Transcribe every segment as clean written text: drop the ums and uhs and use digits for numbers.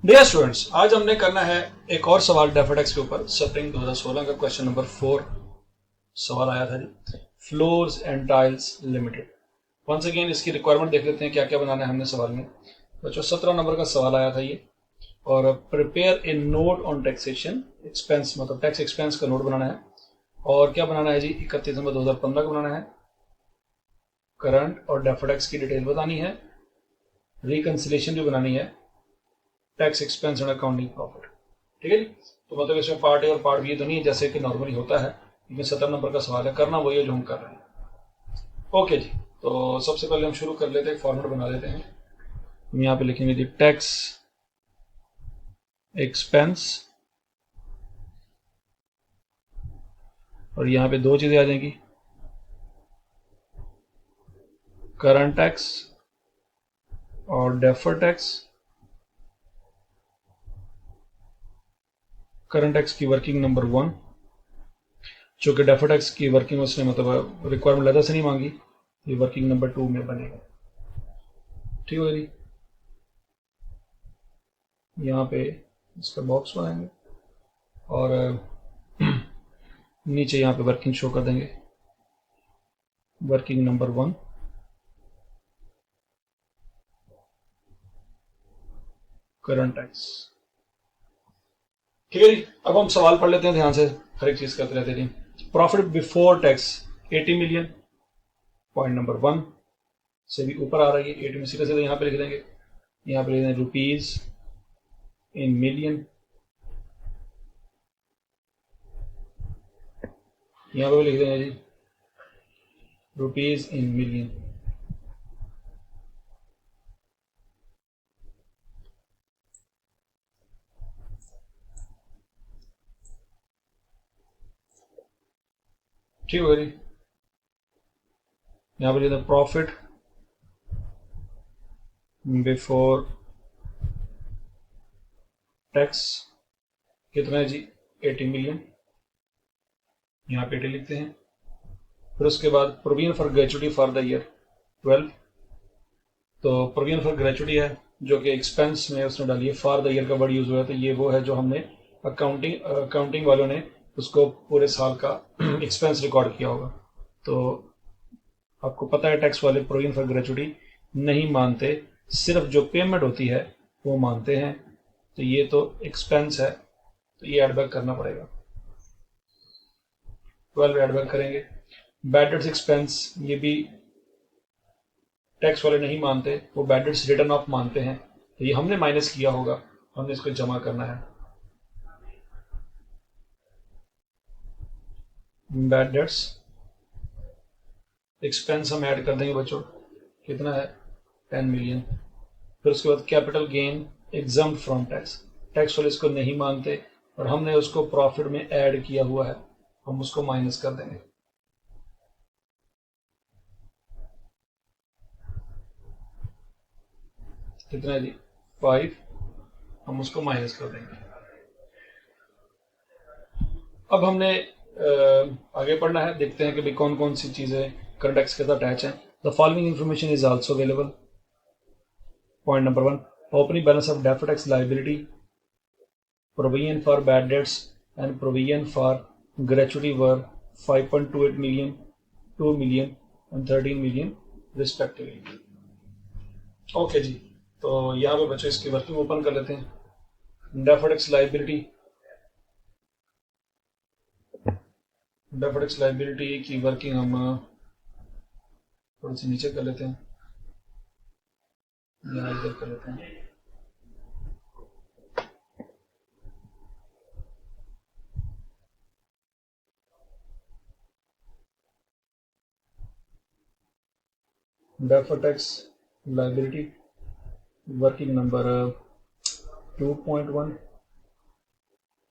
Dear students, आज हमने करना है एक और सवाल डेफिडेक्स के ऊपर। स्प्रिंग 2016 का क्वेश्चन नंबर 4 सवाल आया था जी। Floors and tiles limited. Once again इसकी रिक्वायरमेंट देख लेते हैं क्या क्या बनाना है हमने सवाल में। बच्चों 17 नंबर का सवाल आया था ये। और prepare a note on taxation expense, मतलब टैक्स एक्सपेंस का नोट बनाना है। और क्या बनाना है जी, 31 दिसंबर 2015 का बनाना है। करंट और डेफिडेक्स की डिटेल बतानी है। रिकंसिलेशन भी बनानी है। Tax expense and accounting profit. ठीक है जी। तो मतलब इसमें पार्ट ए और पार्ट बी तो नहीं है जैसे कि नॉर्मली होता है, लेकिन 17 नंबर का सवाल है, करना वही है जो हम कर रहे हैं। ओके जी। तो सबसे पहले हम शुरू कर लेते हैं, फॉर्मेट बना लेते हैं। हम यहाँ पे लिखेंगे जी टैक्स एक्सपेंस, और यहाँ पे दो चीजें आ जाएंगी, करंट टैक्स और डेफर टैक्स। करंट टैक्स की वर्किंग नंबर 1, चूंकि डेफर टैक्स की वर्किंग उसने मतलब रिक्वायरमेंट लेटर से नहीं मांगी, ये वर्किंग नंबर 2 में बनेगा। ठीक है जी। यहाँ पे इसका बॉक्स बनाएंगे और नीचे यहाँ पे वर्किंग शो कर देंगे। Working number 1, current tax. ठीक है जी। अब हम सवाल पढ़ लेते हैं ध्यान से, हर एक चीज करते रहते हैं। Profit before tax 80 million, point number 1 से भी ऊपर आ रही है। 80 में सीधे सीधे यहाँ पे लिख देंगे। यहाँ पे लिख देंगे रुपीज इन मिलियन। यहाँ पे भी लिख देंगे जी रुपीज इन मिलियन। ठीक है जी। यहाँ पे लिख देंगे प्रॉफिट बिफोर टैक्स कितना है जी, 80 मिलियन। यहाँ पे 80 लिखते हैं। फिर उसके बाद provision for gratuity for the year 12। तो प्रोविजन फॉर ग्रेचुटी है जो कि एक्सपेंस में उसने डाली है। फॉर द ईयर का वर्ड यूज हुआ है, तो ये वो है जो हमने अकाउंटिंग वालों ने उसको पूरे साल का एक्सपेंस रिकॉर्ड किया होगा। तो आपको पता है टैक्स वाले प्रोविजन फॉर ग्रेचुटी नहीं मानते, सिर्फ जो पेमेंट होती है वो मानते हैं। तो ये तो एक्सपेंस है, तो ये एडबैक करना पड़ेगा। 12 एडबैक करेंगे। बैड डेट्स एक्सपेंस, ये भी टैक्स वाले नहीं मानते, वो बैड डेट्स रिटर्न ऑफ मानते हैं। तो ये हमने माइनस किया होगा, हमने इसको जमा करना है। बैड डेट्स एक्सपेंस हम ऐड कर देंगे बच्चों, कितना है 10 मिलियन। फिर उसके बाद capital gain exam from tax, tax वाले इसको नहीं मानते और हमने उसको प्रॉफिट में ऐड किया हुआ है, हम उसको माइनस कर देंगे। कितना है जी 5, हम उसको माइनस कर देंगे। अब हमने आगे पढ़ना है, देखते हैं कि भाई कौन कौन सी चीजें करंट टैक्स के साथ अटैच हैं। The following information is also available. Point number 1, opening balance of deferred tax liability, provision for bad debts and provision for gratuity were 5.28 million, 2 million and 13 million respectively. Okay जी। तो यहाँ पे बच्चों इसकी working open कर लेते हैं। Deferred tax liability, deferred tax liability की working हम थोड़ी सी नीचे कर लेते हैं, यहाँ इधर कर लेते हैं। Deferred tax liability working number 2.1।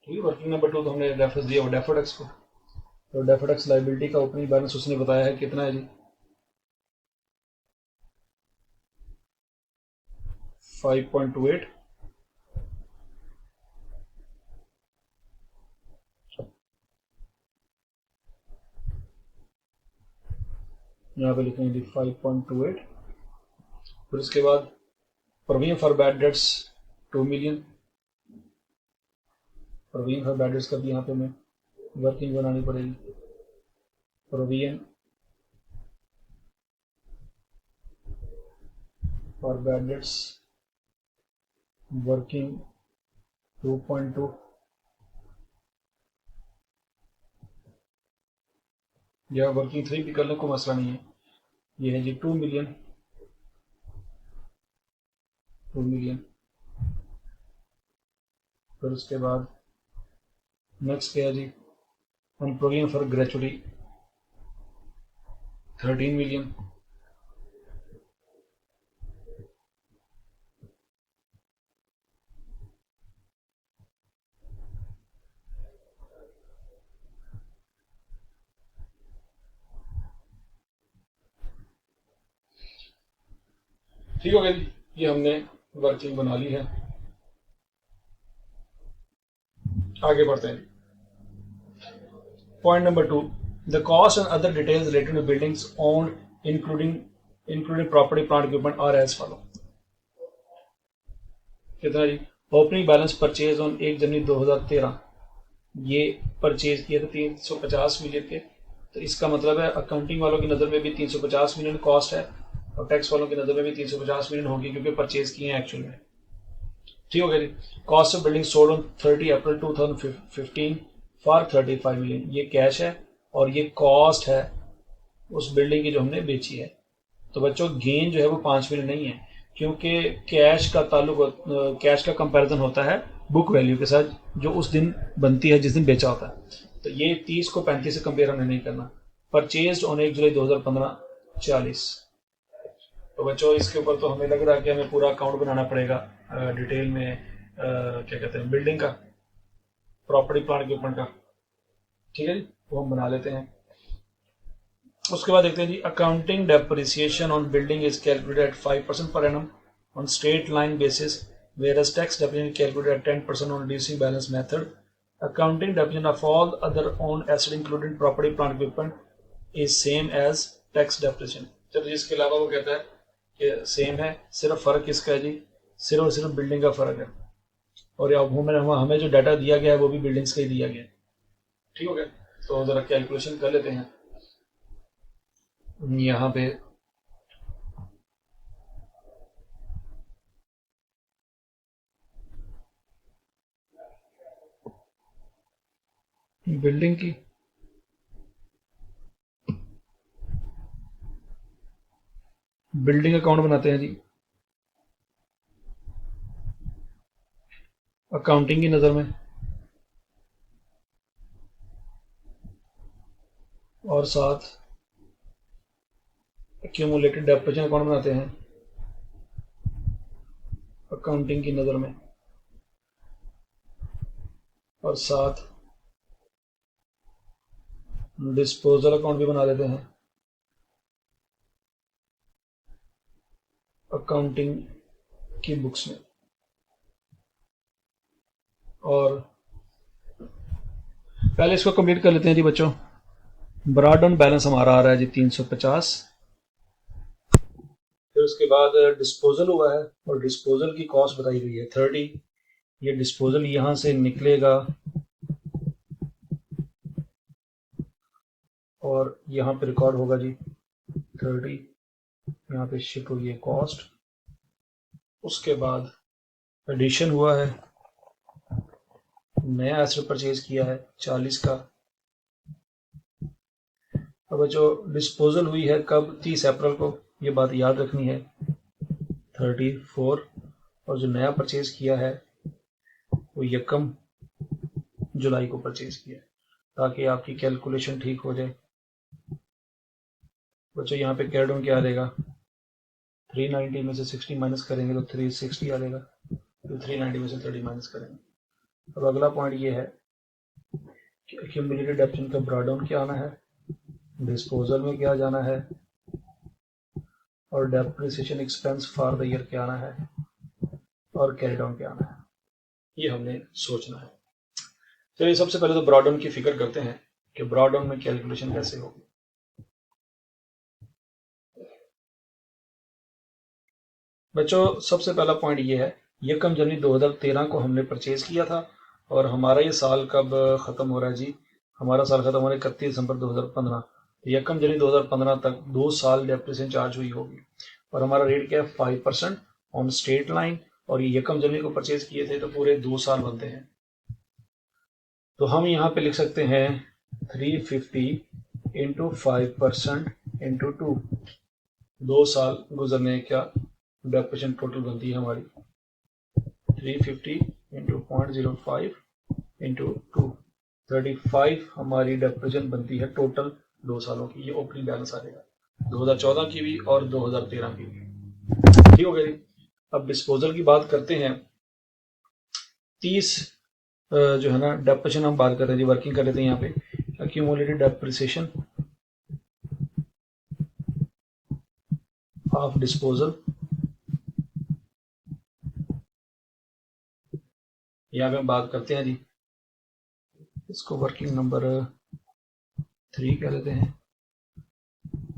ठीक है, वर्किंग नंबर 2 तो हमने रेफरेंस दिया वो डेफर्ड टैक्स को। तो डेफर्ड टैक्स लाइबिलिटी का ओपनिंग बैलेंस उसने बताया है कितना है जी 5.28। यहाँ पे लिखेंगे 5.28। फिर उसके बाद provision for bad debts 2 million. Provision for bad debts का भी यहाँ पे हमें वर्किंग बनानी पड़ेगी। Provision for bad debts working 2.2, या वर्किंग 3 भी कर लें, कोई मसला नहीं है। ये है जी 2 मिलियन। फिर उसके बाद नेक्स्ट क्या है जी, on provision for gratuity 13 million. ठीक हो गया जी, ये हमने वर्किंग बना ली है। आगे बढ़ते हैं। Point number 2, the cost and other details related to buildings owned including property plant equipment are as follow. कितना जी, opening balance purchase on 1 January 2013, ये परचेज किए थे 350 मिलियन के। तो इसका मतलब है अकाउंटिंग वालों की नज़र में भी 350 मिलियन कॉस्ट है और टैक्स वालों की नज़र में भी 350 मिलियन होगी, क्योंकि परचेज किए हैं एक्चुअल में। ठीक हो गया जी। Cost of building sold on 30 April 2015 for 35 million, ये कैश है और ये कॉस्ट है उस बिल्डिंग की जो हमने बेची है। तो बच्चों गेन जो है वो 5 मिलियन नहीं है, क्योंकि कैश का कैश का कंपैरिजन होता है बुक वैल्यू के साथ जो उस दिन बनती है जिस दिन बेचा होता है। तो ये 30 को 35 से कंपेयर हमें नहीं करना। परचेज ऑन 1 जुलाई 2015 40। तो बच्चों इसके ऊपर तो हमें लग रहा है कि हमें पूरा अकाउंट बनाना पड़ेगा डिटेल में, क्या कहते हैं, बिल्डिंग का, प्रॉपर्टी प्लांट इक्विपमेंट का। ठीक है जी, वो हम बना लेते हैं। उसके बाद देखते हैं जी, accounting depreciation on building is calculated at 5% per annum on straight line basis, whereas tax depreciation calculated at 10% on reducing balance method. Accounting depreciation of all other owned assets including property plant equipment is same as tax depreciation. चलो इसके अलावा वो कहता है कि same है, सिर्फ फर्क किसका है जी, सिर्फ और सिर्फ बिल्डिंग का फर्क है। और हमें जो डाटा दिया गया है वो भी बिल्डिंग्स का ही दिया गया है। ठीक हो गया, तो जरा कैलकुलेशन कर लेते हैं। यहाँ पे बिल्डिंग की बिल्डिंग अकाउंट बनाते हैं जी अकाउंटिंग की नज़र में, और साथ एक्यूमुलेटेड डेप्रिसिएशन अकाउंट बनाते हैं अकाउंटिंग की नज़र में, और साथ डिस्पोजल अकाउंट भी बना देते हैं अकाउंटिंग की बुक्स में। और पहले इसको कंप्लीट कर लेते हैं जी बच्चों। ब्रॉड डाउन बैलेंस हमारा आ रहा है जी 350। फिर उसके बाद डिस्पोजल हुआ है और डिस्पोजल की कॉस्ट बताई गई है 30। ये डिस्पोजल यहां से निकलेगा और यहाँ पे रिकॉर्ड होगा जी 30, यहाँ पे शिप हुई है कॉस्ट। उसके बाद एडिशन हुआ है, नया एसेट परचेज किया है 40 का। अब जो डिस्पोजल हुई है कब, 30 अप्रैल को, ये बात याद रखनी है 34। और जो नया परचेज किया है वो 1 जुलाई को परचेज किया है, ताकि आपकी कैलकुलेशन ठीक हो जाए। बच्चों यहाँ पे कैरी डाउन क्या आ जाएगा, 390 में से 60 माइनस करेंगे तो 360 आ जाएगा, तो 390 में से 30 माइनस करेंगे। अब अगला पॉइंट ये है कि एक्यूमुलेटेड डेप्रिसिएशन का ब्रॉड डाउन क्या आना है, डिस्पोजल में क्या जाना है, और depreciation expense for the year क्या आना है, और कैरी डाउन क्या आना है, ये हमने सोचना है। चलिए सबसे पहले तो ब्रॉड डाउन की फिक्र करते हैं कि ब्रॉड डाउन में कैलकुलेशन कैसे होगी। बच्चों सबसे पहला पॉइंट ये है, 1 जनवरी 2013 को हमने परचेज किया था और हमारा ये साल कब ख़त्म हो रहा है जी? हमारा साल ख़त्म हो रहा है 31 दिसंबर 2015। तो 1 जनवरी 2015 तक 2 साल डेप्रिसिएशन चार्ज हुई होगी। और हमारा रेट क्या है? 5% ऑन स्ट्रेट लाइन। और ये 1 जनवरी को परचेज किए थे तो पूरे 2 साल बनते हैं। तो हम यहाँ पे लिख सकते हैं 350 इंटू 5% इंटू 2। 2 साल गुजरने क्या डेप्रिसिएशन टोटल बनती है हमारी? 350 इंटू 0.05 इंटू 2, 35 हमारी डेप्रिसिएशन बनती है टोटल 2 सालों की। ये ओपनिंग बैलेंस आ जाएगा 2014 की भी और 2013 की भी। ठीक हो गया जी। अब डिस्पोजल की बात करते हैं। 30 जो है ना डेप्रिसिएशन हम बात कर रहे हैं जी, वर्किंग कर लेते हैं यहाँ पे। अक्यूमुलेटेड डेप्रिसिएशन ऑफ डिस्पोजल, यहाँ पे हम बात करते हैं जी, इसको वर्किंग नंबर 3 कह लेते हैं,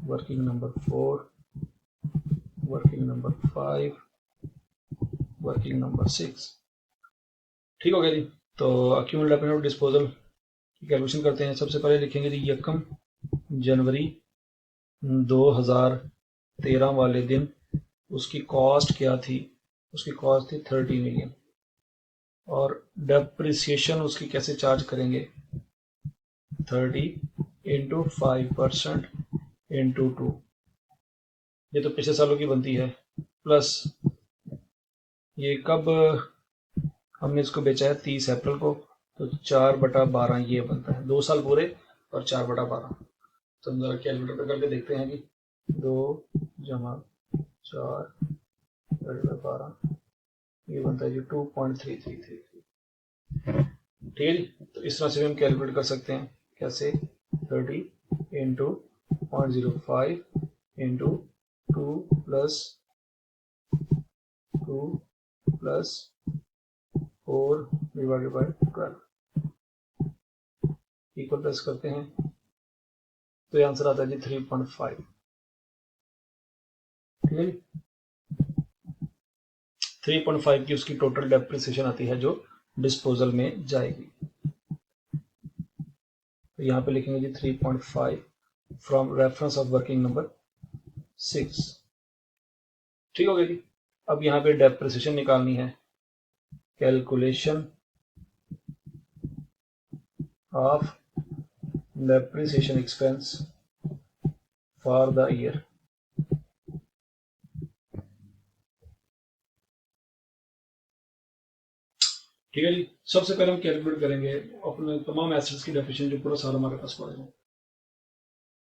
working number 4, working number 5, working number 6। ठीक हो गया जी। तो अक्यूमुलेटेड डिस्पोजल की कैलकुलेशन करते हैं। सबसे पहले लिखेंगे जी 1 जनवरी 2013 वाले दिन उसकी कॉस्ट क्या थी? उसकी कॉस्ट थी 30 मिलियन। और डेप्रिसिएशन उसकी कैसे चार्ज करेंगे? 30 इंटू 5% इंटू 2, ये तो पिछले सालों की बनती है। प्लस ये कब हमने इसको बेचा है? 30 अप्रैल को, तो 4/12 ये बनता है। 2 साल पूरे और 4/12। तो हम जरा कैलकुलेटर पे करके देखते हैं कि 2 जमा 4 12 ये बनता है जी 2.3333। ठीक है जी। तो इस तरह से भी हम कैलकुलेट कर सकते हैं। कैसे? 30 into 0.05 into 2 plus 4 divided by 12 equal plus करते हैं तो ये आंसर आता है जी 3.5। ठीक है जी। 3.5 की उसकी टोटल डेप्रिसिएशन आती है जो डिस्पोजल में जाएगी। तो यहाँ पे लिखेंगे जी 3.5 from reference of working number 6। ठीक हो गया जी। अब यहाँ पे डेप्रिसिएशन निकालनी है। Calculation of depreciation expense for the year. ठीक है जी। सबसे पहले हम कैलकुलेट करेंगे अपने तमाम एसेट्स की डेप्रिसिएशन जो पूरा साल हमारे पास पड़ेगा।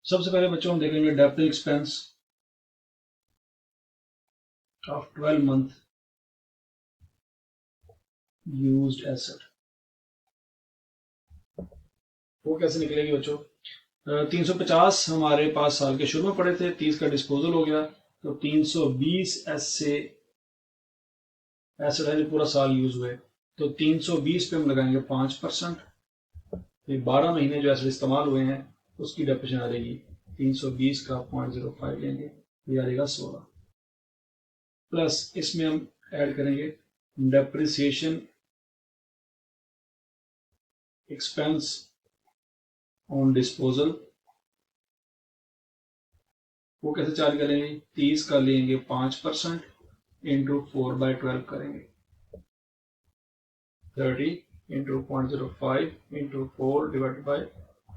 सबसे पहले बच्चों हम देखेंगे depth expense of 12 month used asset. वो कैसे निकलेगी बच्चों? 350 हमारे पास साल के शुरू में पड़े थे, 30 का डिस्पोजल हो गया, तो 320 ऐसे एसेट है जो पूरा साल यूज हुए। तो 320 पे हम लगाएंगे 5%। तो 12 महीने जो एसेट इस्तेमाल हुए हैं उसकी डेप्रिसिएशन आ जाएगी। 320 का 0.05 लेंगे, ये आ जाएगा 16। प्लस इसमें हम ऐड करेंगे डेप्रिसिएशन एक्सपेंस ऑन डिस्पोजल। वो कैसे चार्ज करेंगे? 30 का लेंगे 5% इंटू 4/12 करेंगे। 30 इंटू 0.05 इंटू 4 डिवाइडेड बाई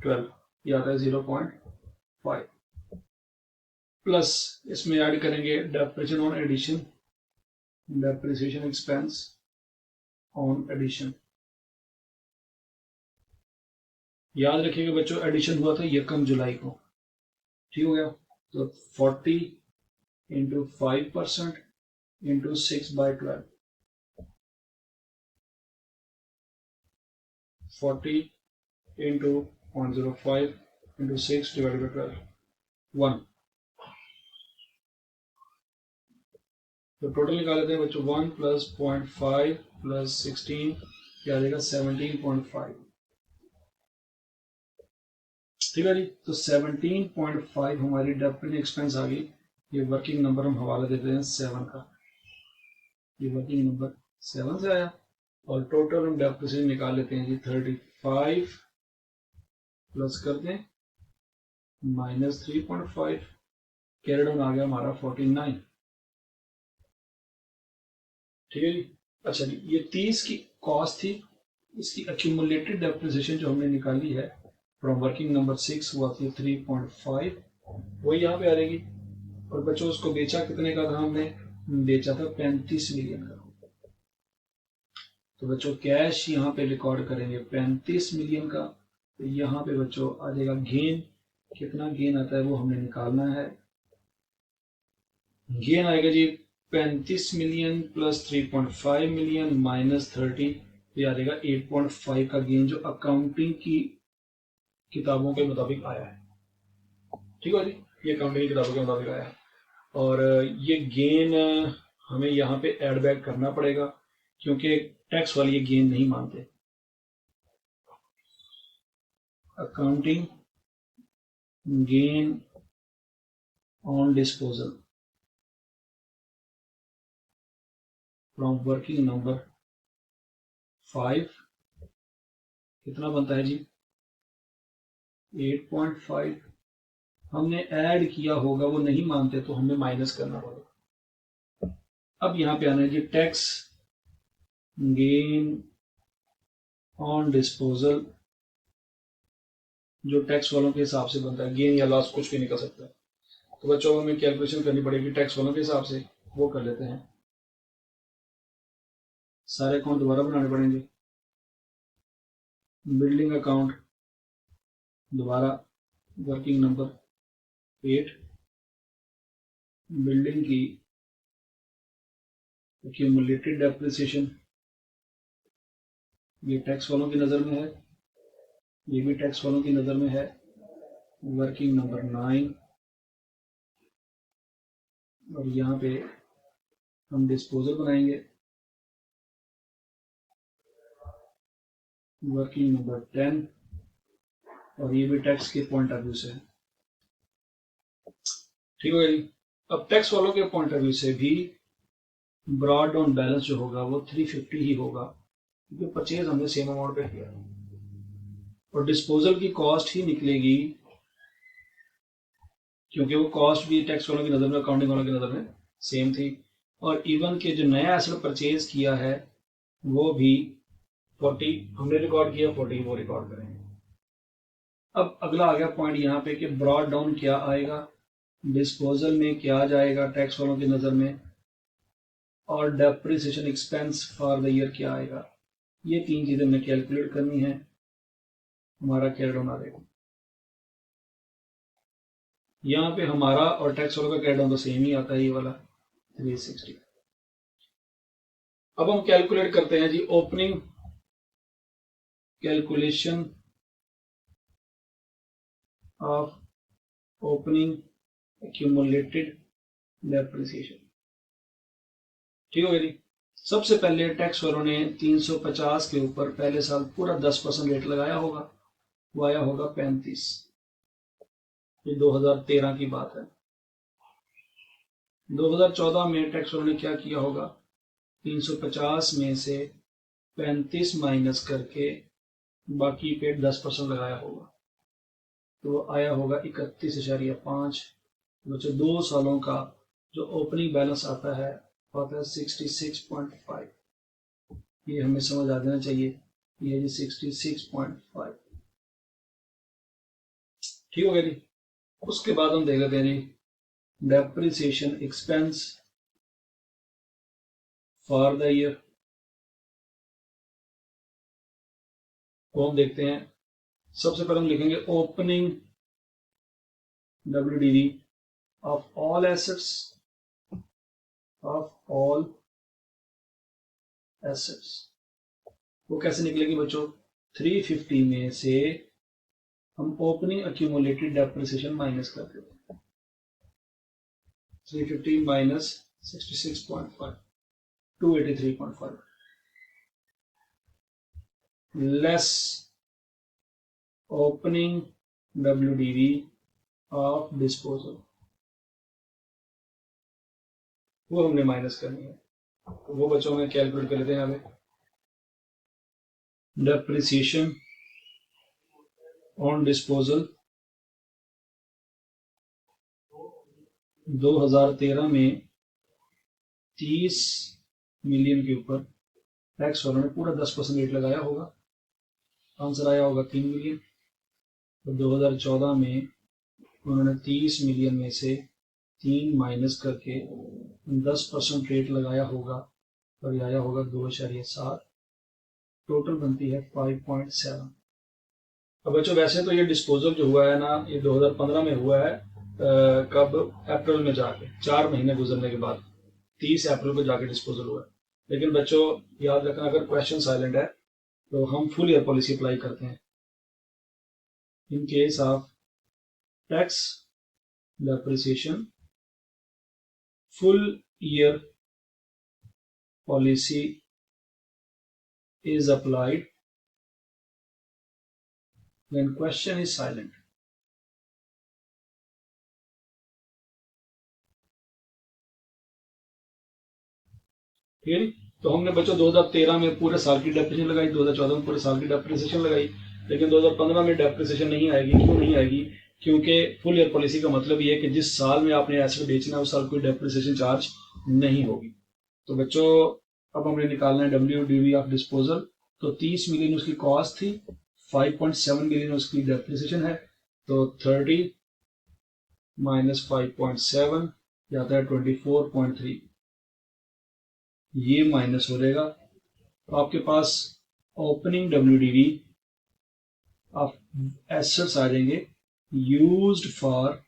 12, ये आता है 0.5। प्लस इसमें ऐड करेंगे depreciation on addition, depreciation expense on addition. याद रखिएगा बच्चों, एडिशन हुआ था 1 जुलाई को। ठीक हो गया। तो 40 into 5% into 6/12, 40 into 0.05 into 6 divided by 12, 1। तो टोटल निकाल लेते हैं बच्चों। 1 प्लस 0.5 प्लस 16 क्या आ जाएगा? 17.5। ठीक है जी। तो 17.5 हमारी डेप्रिसिएशन एक्सपेंस आ गई। ये वर्किंग नंबर हम हवाला देते हैं 7 का। ये वर्किंग नंबर 7 से आया। और टोटल हम डेप्रिसिएशन निकाल लेते हैं जी 35 प्लस कर दें माइनस 3.5, कैरी डाउन आ गया हमारा 49। ठीक है जी। अच्छा जी, ये 30 की कॉस्ट थी, इसकी एक्यूमुलेटेड डेप्रिसिएशन जो हमने निकाली है फ्रॉम वर्किंग नंबर 6 वो आती है 3.5, वही यहाँ पे आ जाएगी। और बच्चों उसको बेचा कितने का था हमने, बेचा था 35 मिलियन का। तो बच्चों कैश यहाँ पे रिकॉर्ड करेंगे 35 मिलियन का। तो यहाँ पे बच्चों आ जाएगा गेन, कितना गेन आता है वो हमने निकालना है। गेन आएगा जी 35 मिलियन प्लस 3.5 मिलियन माइनस 30, ये आ जाएगा 8.5 का गेन जो अकाउंटिंग की किताबों के मुताबिक आया है। ठीक है जी, ये अकाउंटिंग की किताबों के मुताबिक आया है। और ये गेन हमें यहाँ पे ऐड बैक करना पड़ेगा क्योंकि टैक्स वाले ये गेन नहीं मानते। Accounting gain on disposal from working number 5 कितना बनता है जी 8.5। हमने ऐड किया होगा, वो नहीं मानते तो हमें माइनस करना पड़ेगा। अब यहाँ पे आना है जी टैक्स गेन ऑन डिस्पोजल, जो टैक्स वालों के हिसाब से बनता है, गेन या लॉस कुछ भी निकल सकता है। तो बच्चों हमें कैलकुलेशन करनी पड़ेगी टैक्स वालों के हिसाब से, वो कर लेते हैं। सारे अकाउंट दोबारा बनाने पड़ेंगे। बिल्डिंग अकाउंट दोबारा वर्किंग नंबर 8, बिल्डिंग की एक्यूमुलेटेड डेप्रिसिएशन ये टैक्स वालों की नज़र में है, ये भी टैक्स वालों की नज़र में है। वर्किंग नंबर 9 और यहाँ पे हम डिस्पोजल बनाएंगे वर्किंग नंबर 10 और ये भी टैक्स के पॉइंट ऑफ व्यू से है। ठीक है जी। अब टैक्स वालों के पॉइंट ऑफ व्यू से भी ब्रॉड डाउन बैलेंस जो होगा वो 350 ही होगा क्योंकि परचेज हमने सेम अमाउंट पे किया और डिस्पोजल की कॉस्ट ही निकलेगी क्योंकि वो कॉस्ट भी टैक्स वालों की नज़र में अकाउंटिंग वालों की नज़र में सेम थी। और इवन के जो नया एसेट परचेज किया है वो भी 40 हमने रिकॉर्ड किया, 40 वो रिकॉर्ड करेंगे। अब अगला आ गया पॉइंट यहाँ पे कि ब्रॉड डाउन क्या आएगा, डिस्पोजल में क्या जाएगा टैक्स वालों की नज़र में, और depreciation expense for the year क्या आएगा। ये तीन चीज़ें हमें कैलकुलेट करनी है, हमारा कैरी डाउन आ जाएगा। यहाँ पे हमारा और टैक्स वालों का कैरी डाउन तो सेम ही आता है, ये वाला 360। अब हम कैलकुलेट करते हैं जी opening calculation of opening accumulated depreciation. ठीक हो गया जी। सबसे पहले टैक्स वालों ने 350 के ऊपर पहले साल पूरा 10% रेट लगाया होगा, वो आया होगा 35। ये 2013 की बात है। 2014 में टैक्स वालों ने क्या किया होगा, 350 में से 35 माइनस करके बाकी पे 10% लगाया होगा, तो आया होगा 31.5। बच्चों 2 सालों का जो ओपनिंग बैलेंस आता है 66.5। ये हमें समझ आ जाना चाहिए, ये जी 66.5। ठीक हो गया जी। उसके बाद हम देख लेते हैं जी depreciation expense for the year, वो हम देखते हैं। सबसे पहले हम लिखेंगे opening WDV of all assets, of all assets. वो कैसे निकलेगी बच्चों, 350 में से हम ओपनिंग एक्यूमुलेटेड डेप्रिसिएशन माइनस कर देते हैं। 350 minus 66.5, 283.5 less opening WDV of disposal, वो हमने माइनस करनी है। तो वो बच्चों में कैलकुलेट कर लेते हैं हमें। डेप्रिसिएशन ऑन डिस्पोजल 2013 में 30 मिलियन के ऊपर टैक्स वालों ने पूरा 10% रेट लगाया होगा। आंसर आया होगा 3 मिलियन। तो 2014 में उन्होंने 30 मिलियन में से 3 माइनस करके 10% रेट लगाया होगा और आया होगा 2.7। टोटल बनती है 5.7। अब बच्चों वैसे तो ये डिस्पोजल जो हुआ है ना, ये 2015 में हुआ है। कब? अप्रैल में जाके 4 महीने गुजरने के बाद 30 अप्रैल को जाके डिस्पोजल हुआ है। लेकिन बच्चों याद रखना, अगर क्वेश्चन साइलेंट है तो हम फुल ईयर पॉलिसी अप्लाई करते हैं। In case of tax depreciation full year policy is applied when question is silent. ठीक है। तो हमने बच्चों 2013 में पूरे साल की डेप्रिसिएशन लगाई, 2014 में पूरे साल की डेप्रिसिएशन लगाई, लेकिन 2015 में डेप्रिसिएशन नहीं आएगी। क्यों नहीं आएगी? क्योंकि फुल ईयर पॉलिसी का मतलब ये है कि जिस साल में आपने एसेट बेचना है उस साल कोई डेप्रिसिएशन चार्ज नहीं होगी। तो बच्चों अब हमने निकालना है WDV ऑफ डिस्पोजल। तो 30 मिलियन उसकी कॉस्ट थी, 5.7 मिलियन उसकी डेप्रिसिएशन है। तो 30 माइनस 5.7 जाता है 24.3, ये माइनस हो जाएगा। तो आपके पास ओपनिंग WDV ऑफ एसेट्स आ जाएंगे यूज्ड फॉर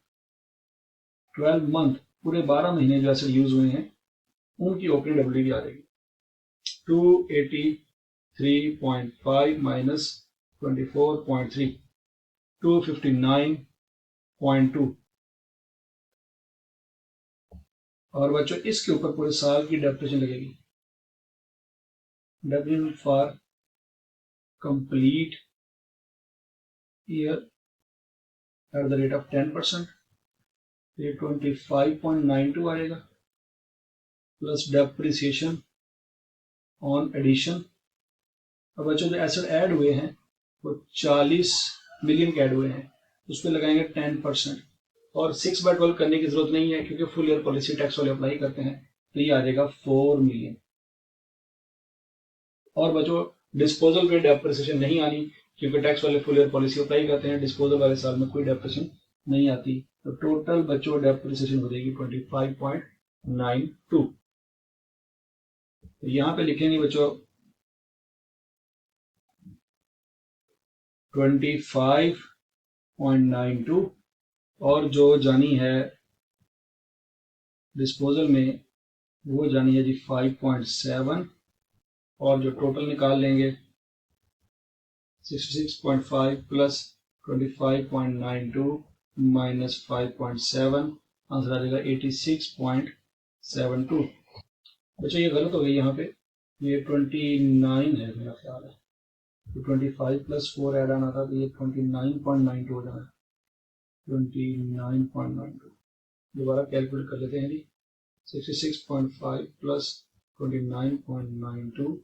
12 मंथ, पूरे 12 महीने जो एसेट यूज हुए हैं उनकी ओपनिंग WDV आ जाएगी 283.5 माइनस 24.3, 259.2। और बच्चों इसके ऊपर पूरे साल की डेप्रिसिएशन लगेगी। Depreciation for complete year at the rate of 10%, ये 25.92 आएगा, प्लस डेप्रिसिएशन ऑन एडिशन। अब बच्चों जो एसेट ऐड हुए हैं वो 40 मिलियन के ऐड हुए हैं, उस पर लगाएंगे 10%। और 6/12 करने की जरूरत नहीं है क्योंकि फुल ईयर पॉलिसी टैक्स वाले अप्लाई करते हैं। तो ये आ जाएगा 4 मिलियन। और बच्चों डिस्पोजल पे डेप्रिसिएशन नहीं आनी क्योंकि टैक्स वाले फुल ईयर पॉलिसी अप्लाई करते हैं, डिस्पोजल वाले साल में कोई डेप्रिसिएशन नहीं आती। तो टोटल बच्चों डेप्रिसिएशन हो जाएगी 25.92। तो यहां पे लिखेंगे बच्चों 25.92 और जो जानी है डिस्पोजल में वो जानी है जी 5.7, और जो टोटल निकाल लेंगे 66.5 प्लस 25.92 माइनस 5.7, आंसर आ जाएगा 86.72। बच्चों ये गलत हो गई यहाँ पे, ये 29 है मेरा ख्याल है। तो 25 प्लस 4 ऐड आना था तो ये 29.92 हो जाना है, 29.92। दोबारा कैलकुलेट कर लेते हैं जी। 66.5 प्लस 29.92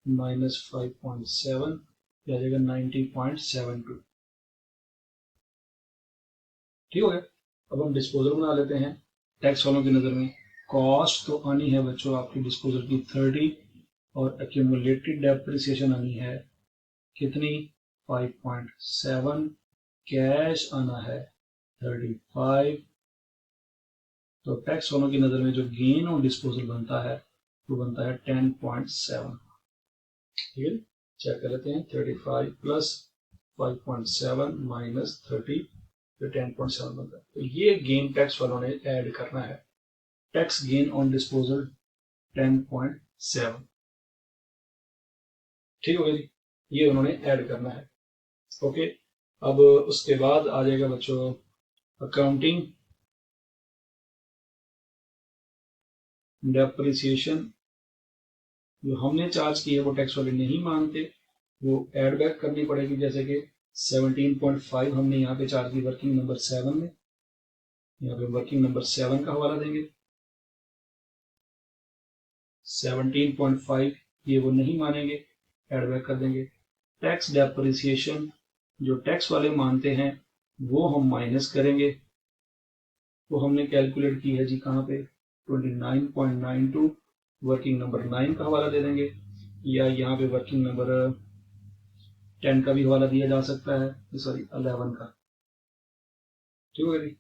माइनस 5.7 आ जाएगा 90.72। ठीक हो गया। अब हम डिस्पोजल बना लेते हैं। टैक्स वालों की नज़र में कॉस्ट तो आनी है बच्चों आपकी डिस्पोजल की 30 और एक्यूमुलेटेड डेप्रिसिएशन आनी है कितनी 5.7, कैश आना है 35। तो टैक्स वालों की नज़र में जो गेन ऑन डिस्पोजल बनता है वो बनता है 10.7। ठीक है, चेक कर लेते हैं। 35 प्लस 5.7 माइनस 30 तो 10.7 बनता है। तो ये गेन टैक्स वालों ने ऐड करना है, टैक्स गेन ऑन डिस्पोजल 10.7। ठीक हो गया जी, ये उन्होंने ऐड करना है। ओके, अब उसके बाद आ जाएगा बच्चों अकाउंटिंग डेप्रिसिएशन। जो हमने चार्ज की है वो टैक्स वाले नहीं मानते, वो एड बैक करनी पड़ेगी। जैसे कि 17.5 हमने यहाँ पे चार्ज की वर्किंग नंबर 7 में, यहाँ पे वर्किंग नंबर 7 का हवाला देंगे। 17.5 ये वो नहीं मानेंगे, एड बैक कर देंगे। टैक्स डेप्रिसिएशन जो टैक्स वाले मानते हैं वो हम माइनस करेंगे। वो हमने कैलकुलेट की है जी कहाँ पे, 29.92 वर्किंग नंबर 9 का हवाला दे देंगे, या यहाँ पे वर्किंग नंबर 10 का भी हवाला दिया जा सकता है, सॉरी 11 का, ठीक है जी।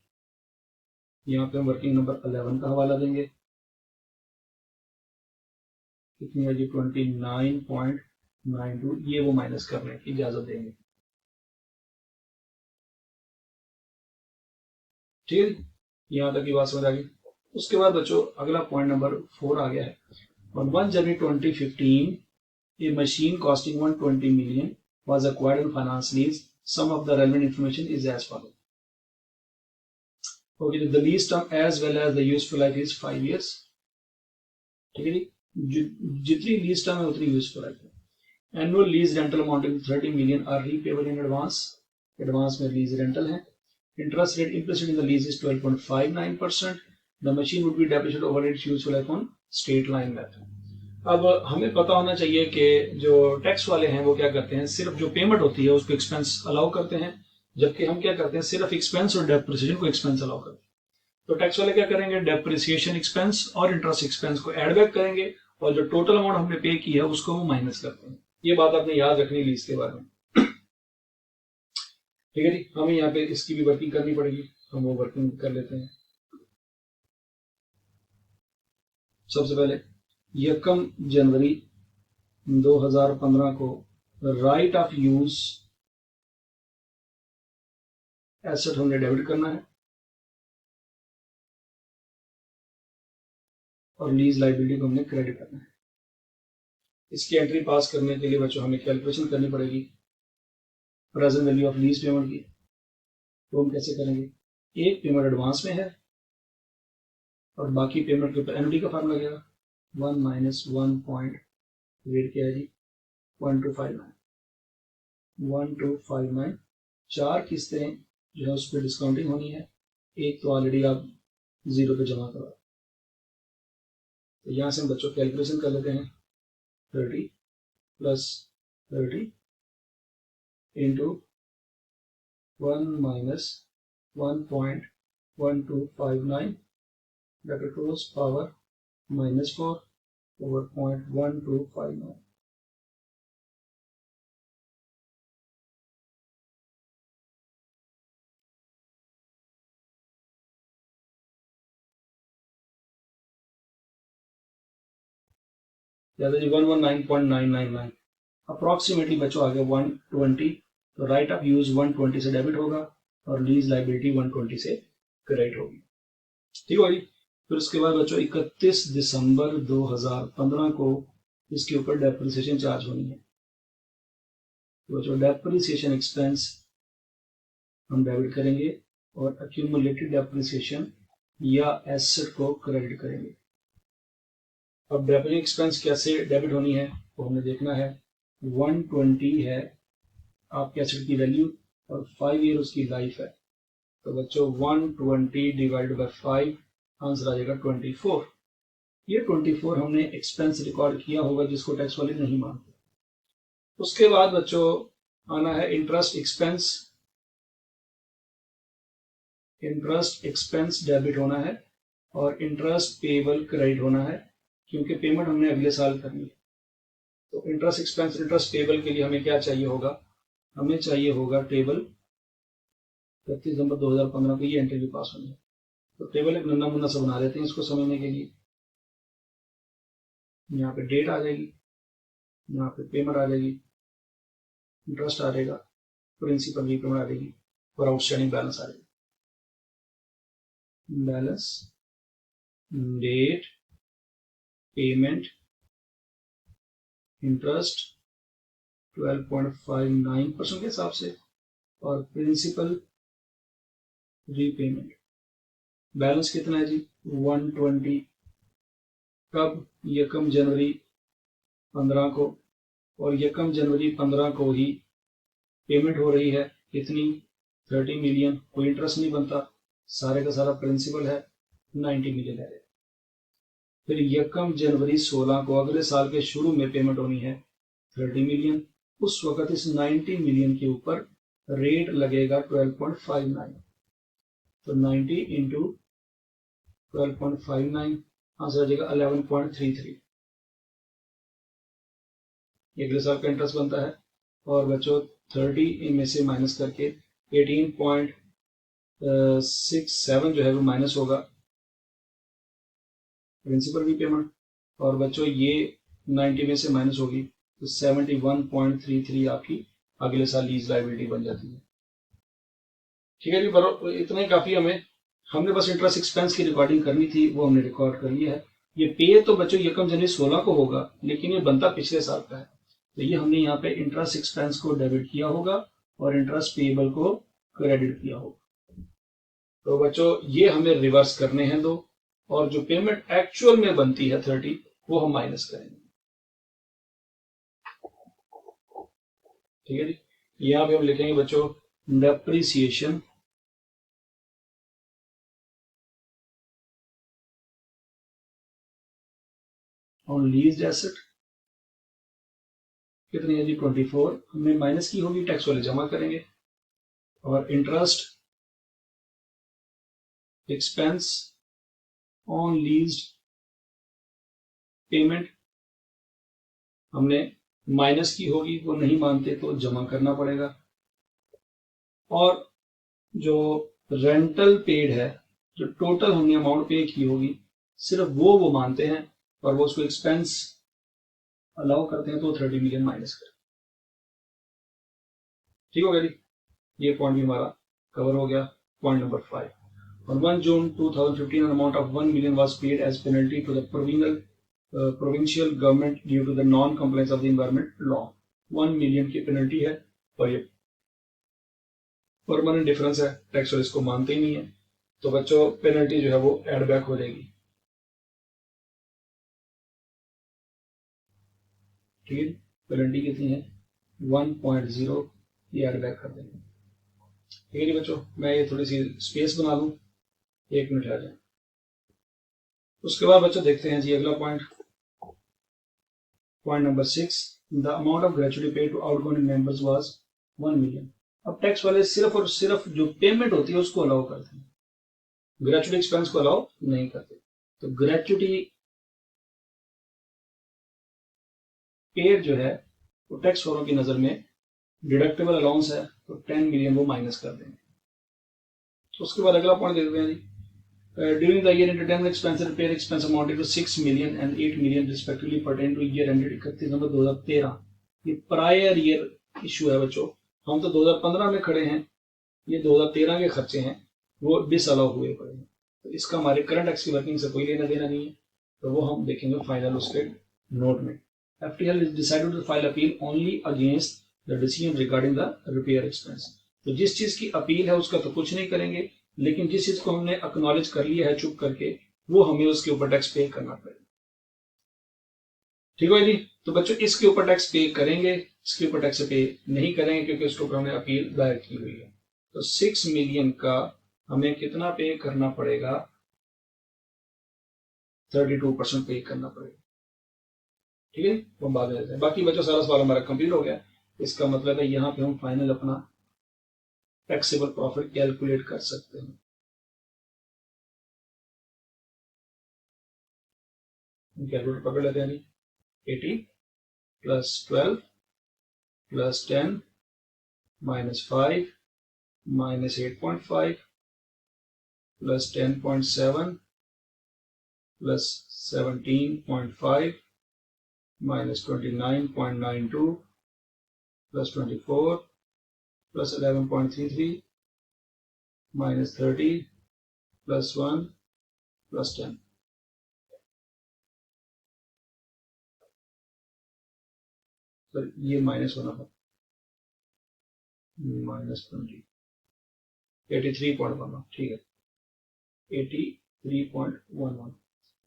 यहाँ पे हम वर्किंग नंबर 11 का हवाला देंगे, कितनी है जी 29.92, ये वो माइनस करने की इजाजत देंगे, ठीक है। यहाँ तक की बात समझ आ गई। उसके बाद बच्चों अगला पॉइंट नंबर 4 आ गया है। On 1 January 2015, a machine costing 120 million was acquired on finance lease. Some of the relevant information is as follows. Okay, the lease term as well as the useful life is 5 years. ठीक है जी, जितनी lease term है उतनी useful life है। Annual lease rental amounting 30 million are repayable in advance, advance में lease rental है। Interest rate implicit in the lease is 12.59%. The machine would be depreciated over its useful life on straight line method. अब हमें पता होना चाहिए कि जो tax वाले हैं वो क्या करते हैं, सिर्फ जो पेमेंट होती है उसको एक्सपेंस अलाउ करते हैं, जबकि हम क्या करते हैं सिर्फ एक्सपेंस और डेप्रिसिएशन को एक्सपेंस अलाउ करते हैं। तो टैक्स वाले क्या करेंगे, डेप्रिसिएशन एक्सपेंस और इंटरेस्ट एक्सपेंस को एड बैक करेंगे और जो टोटल अमाउंट हमने पे किया है उसको वो माइनस करते हैं। ये बात आपने याद रखनी लीज के बारे में, ठीक है जी। हमें यहाँ पे इसकी भी वर्किंग करनी पड़ेगी, हम वो वर्किंग कर लेते हैं। सबसे पहले 1 जनवरी 2015 को राइट ऑफ यूज एसेट हमने डेबिट करना है और लीज लाइबिलिटी को हमने क्रेडिट करना है। इसकी एंट्री पास करने के लिए बच्चों हमें कैलकुलेशन करनी पड़ेगी present value of lease payment की। तो हम कैसे करेंगे, एक पेमेंट एडवांस में है और बाकी पेमेंट के ऊपर एनुटी का फार्मूला लगेगा, 1 माइनस 1 पॉइंट वेट क्या है जी 1259, 1259। 4 किस्तें जो है उस पर डिस्काउंटिंग होनी है, एक तो ऑलरेडी आप 0 पे जमा करा। तो यहाँ से हम बच्चों कैलकुलेशन कर लेते हैं, 30 plus 30 into 1 minus 1.1259 bracket close power -4 over 0.1259। जी 119.999 अप्रोक्सीमेटली बच्चों आ गया 120। तो राइट ऑफ यूज 120 से डेबिट होगा और लीज लाइबिलिटी 120 से क्रेडिट होगी, ठीक है जी। फिर उसके बाद बच्चों 31 दिसंबर 2015 को इसके ऊपर डेप्रिसिएशन चार्ज होनी है। तो बच्चों डेप्रिसिएशन एक्सपेंस हम डेबिट करेंगे और एक्यूमुलेटेड डेप्रिसिएशन या एसेट को क्रेडिट करेंगे। अब डेप्रिसिएशन एक्सपेंस कैसे डेबिट होनी है वो हमने देखना है। 120 है आपके एसेट की वैल्यू और 5 ईयर उसकी लाइफ है। तो बच्चों 120 डिवाइड बाय 5 आंसर आ जाएगा 24। ये 24 हमने एक्सपेंस रिकॉर्ड किया होगा जिसको टैक्स वाले नहीं मानते। उसके बाद बच्चों आना है interest expense. Interest expense debit होना है और इंटरेस्ट पेबल क्रेडिट होना है क्योंकि पेमेंट हमने अगले साल करनी है। तो इंटरेस्ट एक्सपेंस इंटरेस्ट पेबल के लिए हमें क्या चाहिए होगा, हमें चाहिए होगा टेबल 31 दिसंबर 2015 को ये एंट्री भी पास होनी है। तो टेबल एक नन्ना मुन्ना सा बना देते हैं इसको समझने के लिए। यहाँ पे डेट आ जाएगी, यहाँ पे पेमेंट आ जाएगी, इंटरेस्ट आ जाएगा, प्रिंसिपल रीपेमेंट आ जाएगी और आउटस्टैंडिंग बैलेंस आ जाएगी। बैलेंस, डेट, पेमेंट, इंटरेस्ट 12.59% के हिसाब से और प्रिंसिपल रीपेमेंट। बैलेंस कितना है जी 120। कब, 1 जनवरी 15 को, और 1 जनवरी 15 को ही पेमेंट हो रही है कितनी 30 मिलियन। कोई इंटरेस्ट नहीं बनता, सारे का सारा प्रिंसिपल है 90 मिलियन है। फिर 1 जनवरी 16 को अगले साल के शुरू में पेमेंट होनी है 30 मिलियन उस वक्त इस 90 मिलियन के ऊपर रेट लगेगा 12.59। तो 90 इंटू 12.59 आंसर आ जाएगा 11.33। अगले साल का इंटरेस्ट बनता है। और बच्चों 30 इनमें से माइनस करके 18.67 जो है वो माइनस होगा प्रिंसिपल रीपेमेंट। और बच्चों ये 90 में से माइनस होगी तो 71.33 आपकी अगले साल लीज लायबिलिटी बन जाती है। ठीक है जी, बराबर इतना ही काफी हमने बस इंटरेस्ट एक्सपेंस की रिकॉर्डिंग करनी थी, वो हमने रिकॉर्ड कर लिया है। ये पे तो बच्चों 1 जनवरी 16 को होगा, लेकिन ये बनता पिछले साल का है। तो ये हमने यहाँ पे इंटरेस्ट एक्सपेंस को डेबिट किया होगा और इंटरेस्ट पेएबल को क्रेडिट किया होगा। तो बच्चों ये हमें रिवर्स करने हैं दो, और जो पेमेंट एक्चुअल में बनती है 30 वो हम माइनस करेंगे। ठीक है जी, यहाँ पे हम लिखेंगे बच्चों डेप्रिसिएशन ऑन लीज्ड एसेट कितनी है जी 24, हमने माइनस की होगी, टैक्स वाले जमा करेंगे। और interest expense on leased payment हमने माइनस की होगी, वो नहीं मानते तो जमा करना पड़ेगा। और जो रेंटल पेड है, जो टोटल हमने अमाउंट पे की होगी, सिर्फ वो मानते हैं और वो उसको एक्सपेंस अलाउ करते हैं, तो 30 मिलियन माइनस करें। ठीक हो गया जी, ये पॉइंट भी हमारा कवर हो गया। Point number 5, on 1 June 2015 an amount of 1 million was paid as penalty to the provincial government due to the non compliance of the environment law। 1 million की पेनल्टी है और ये परमानेंट डिफरेंस है, tax वाले इसको मानते ही नहीं है, तो बच्चों पेनल्टी जो है वो एड बैक हो जाएगी। ठीक है, पेनल्टी कितनी है 1.0, ये एड बैक कर देंगे। ठीक है जी बच्चों, मैं ये थोड़ी सी स्पेस बना लूं, 1 मिनट आ जाए। उसके बाद बच्चों देखते हैं जी अगला point, point number 6, the amount of gratuity paid to outgoing members was 1 million. अब टैक्स वाले सिर्फ और सिर्फ जो पेमेंट होती है उसको अलाउ करते हैं, ग्रेचुटी एक्सपेंस को अलाउ नहीं करते। तो ग्रेचुटी पेड जो है वो टैक्स वालों की नजर में डिडक्टेबल अलाउंस है, तो 10 मिलियन वो माइनस कर देंगे। तो उसके बाद अगला पॉइंट देखते हैं जी, during the year entertainment expense and repair expense amounted to 6 million and 8 million respectively pertain to year ended 31 नवंबर 2013। ये प्रायर ईयर इशू है बच्चों, हम तो 2015 में खड़े हैं, ये 2013 के खर्चे हैं, वो डिसअलाउ हुए पड़े हैं। तो इसका हमारे करंट टैक्स की वर्किंग से कोई लेना देना नहीं है, तो वो हम देखेंगे फाइनल उसके नोट में। FTL is decided to file appeal only against the decision regarding the repair expense। तो जिस चीज की अपील है उसका तो कुछ नहीं करेंगे, लेकिन जिस चीज को हमने एक्नॉलेज कर लिया है चुप करके, वो हमें उसके ऊपर टैक्स पे करना पड़ेगा। ठीक है जी, तो बच्चों इसके ऊपर टैक्स पे करेंगे, इसके ऊपर टैक्स पे नहीं करेंगे क्योंकि उसके ऊपर हमने अपील दायर की हुई है। तो 6 मिलियन का हमें कितना पे करना पड़ेगा, 32% पे करना पड़ेगा। ठीक है, तो हम बाद में लेते हैं। बाकी बच्चों सारा सवाल हमारा कंप्लीट हो गया, इसका मतलब है यहाँ पे हम फाइनल अपना टैक्सेबल प्रॉफिट कैलकुलेट कर सकते हैं। कैलकुलेटर पकड़ लेते हैं, 80 plus 12 plus 10 minus 5 minus 8.5 plus 10.7 plus 17.5 minus 29.92 plus 24 plus 11.33 minus 30 plus 1 plus 10। Sir ये माइनस होना था, माइनस 20, 83.11। ठीक है, 83.11।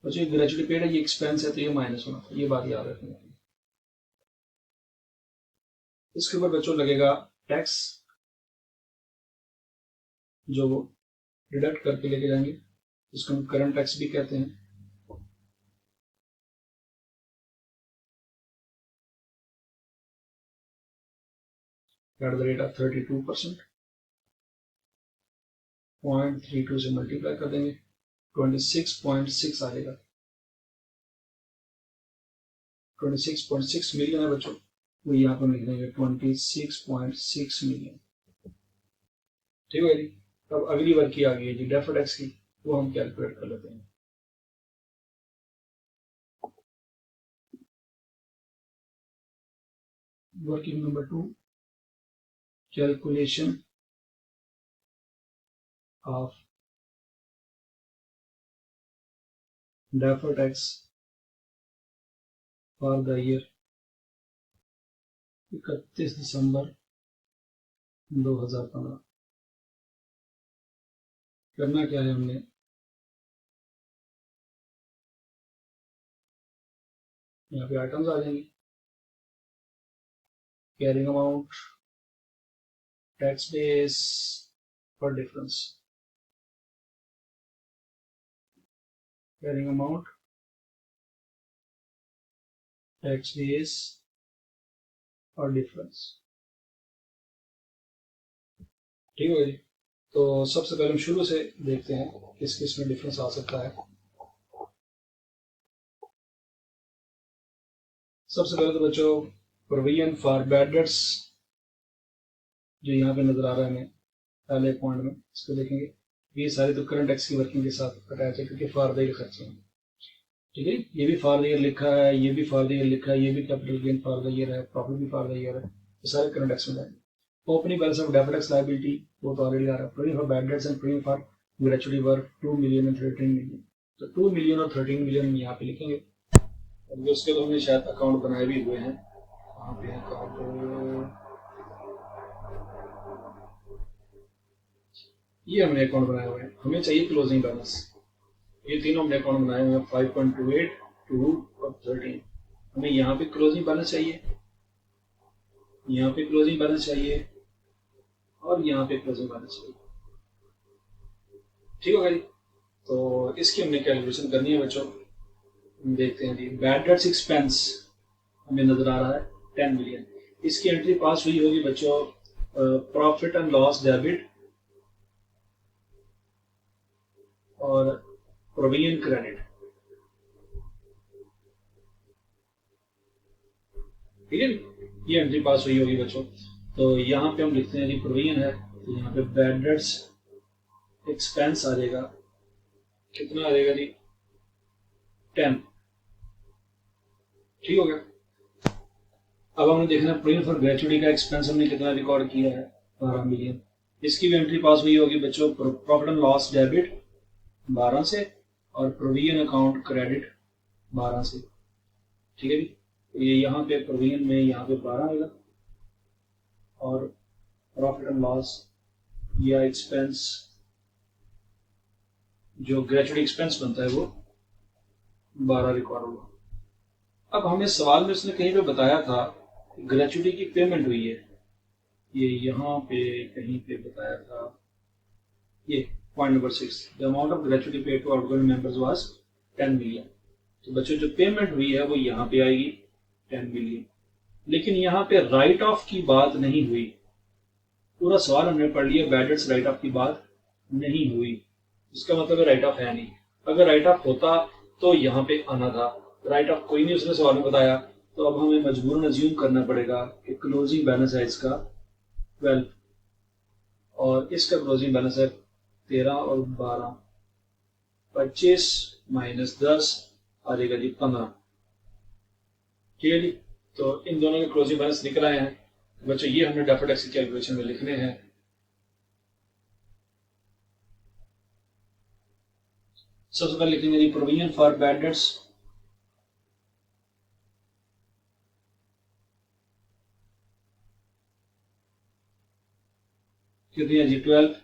बच्चों ग्रेचुटी पेड है, ये एक्सपेंस है, तो ये माइनस होना था, ये बात याद रखनी है। इसके ऊपर बच्चों लगेगा टैक्स, जो वो डिडक्ट करके लेके जाएंगे, इसको हम करंट टैक्स भी कहते हैं। एट द रेट ऑफ 32%, 0.32 से मल्टीप्लाई कर देंगे, 26.6 आ जाएगा। 26.6 मिलियन है बच्चों, वो यहाँ पर लिख देंगे 26.6 मिलियन। ठीक है जी। अब अगली वर्क की आ गई है जी डेफर्ड टैक्स की, वो हम कैलकुलेट कर लेते हैं। Working number 2, calculation of deferred tax for the year 31 दिसंबर 2015। करना क्या है हमने, यहाँ पे आइटम्स आ जाएंगे, कैरिंग अमाउंट, टैक्स बेस और difference. Carrying amount, tax base और डिफरेंस। ठीक है जी। तो सबसे पहले हम शुरू से देखते हैं किस किस में डिफरेंस आ सकता है। सबसे पहले तो बच्चों प्रोविजन फॉर बैड डेट्स जो यहाँ पे नजर आ रहा है हमें पहले पॉइंट में, इसको देखेंगे। ये सारे तो करंट टैक्स की वर्किंग के साथ अटैच है क्योंकि फॉर द ईयर खर्चे हैं। ठीक है, ये भी फॉर द ईयर लिखा है, ये भी फॉर द ईयर लिखा है, ये भी capital gain for the year है, प्रॉफिट भी फॉर द ईयर है, ये सारे करंट टैक्स में जाएंगे। Opening balance of deferred tax liability वो तो ऑलरेडी आ रहा है। Provision for bad debts and provision for gratuity work 2 million and 13 million. तो 2 मिलियन और 13 मिलियन हम यहाँ पे लिखेंगे। अभी उसके तो हमने शायद अकाउंट बनाए भी हुए हैं। वहाँ पे अकाउंट, ये हमने अकाउंट बनाए हुए हैं। हमें चाहिए क्लोजिंग बैलेंस। ये तीनों हमने अकाउंट बनाए हुए हैं, 5.28, 2 और 13। हमें यहाँ पे क्लोजिंग बैलेंस चाहिए, यहाँ पे क्लोजिंग बैलेंस चाहिए और यहाँ पे क्लोजिंग बैलेंस चाहिए। ठीक है जी। तो इसकी हमने कैलकुलेशन करनी है बच्चों। देखते हैं जी, बैड डेट्स एक्सपेंस हमें नजर आ रहा है 10 मिलियन। इसकी एंट्री पास हुई होगी बच्चों प्रॉफिट एंड लॉस डेबिट और प्रोविजन क्रेडिट। ठीक है, ये एंट्री पास हुई होगी बच्चों। तो यहाँ पे हम लिखते हैं जी प्रोविजन है, तो यहाँ पे बैड डेट्स एक्सपेंस आ जाएगा, कितना आ जाएगा जी 10। ठीक हो गया। अब हमने देखना प्रोविजन फॉर ग्रेचुइटी का एक्सपेंस हमने कितना रिकॉर्ड किया है 12 मिलियन। इसकी भी एंट्री पास हुई होगी बच्चों प्रॉफिट एंड लॉस डेबिट 12 से और प्रोविजन अकाउंट क्रेडिट 12 से। ठीक है जी। ये यहाँ पे प्रोविजन में यहाँ पे 12 आएगा और प्रॉफिट एंड लॉस या एक्सपेंस जो ग्रेचुइटी एक्सपेंस बनता है वो 12 रिकॉर्ड होगा। अब हमें सवाल में उसने कहीं पे बताया था ग्रेचुइटी की पेमेंट हुई है, ये यहाँ पे कहीं पे बताया था, ये point number 6, the amount of gratuity paid to outgoing members was 10 million. तो बच्चों जो पेमेंट हुई है वो यहाँ पे आएगी 10 मिलियन। लेकिन यहाँ पे राइट ऑफ की बात नहीं हुई। पूरा सवाल हमने पढ़ लिया, बैड डेट्स राइट ऑफ की बात नहीं हुई, इसका मतलब है राइट ऑफ है नहीं। अगर राइट ऑफ होता तो यहाँ पे आना था, राइट ऑफ कोई नहीं उसने सवाल में बताया। तो अब हमें मजबूरन अज्यूम करना पड़ेगा कि क्लोजिंग बैलेंस है इसका 12 और इसका क्लोजिंग बैलेंस है 13 और 12, 25 माइनस 10 आ जाएगा जी 15। ठीक है जी। तो इन दोनों के क्लोजिंग बैलेंस निकल आए हैं बच्चों। ये हमने डेफर्ड टैक्स की कैलकुलेशन में लिखने हैं। सबसे पहले लिखेंगे जी प्रोविजन फॉर बैड डेट्स, कितनी है जी 12।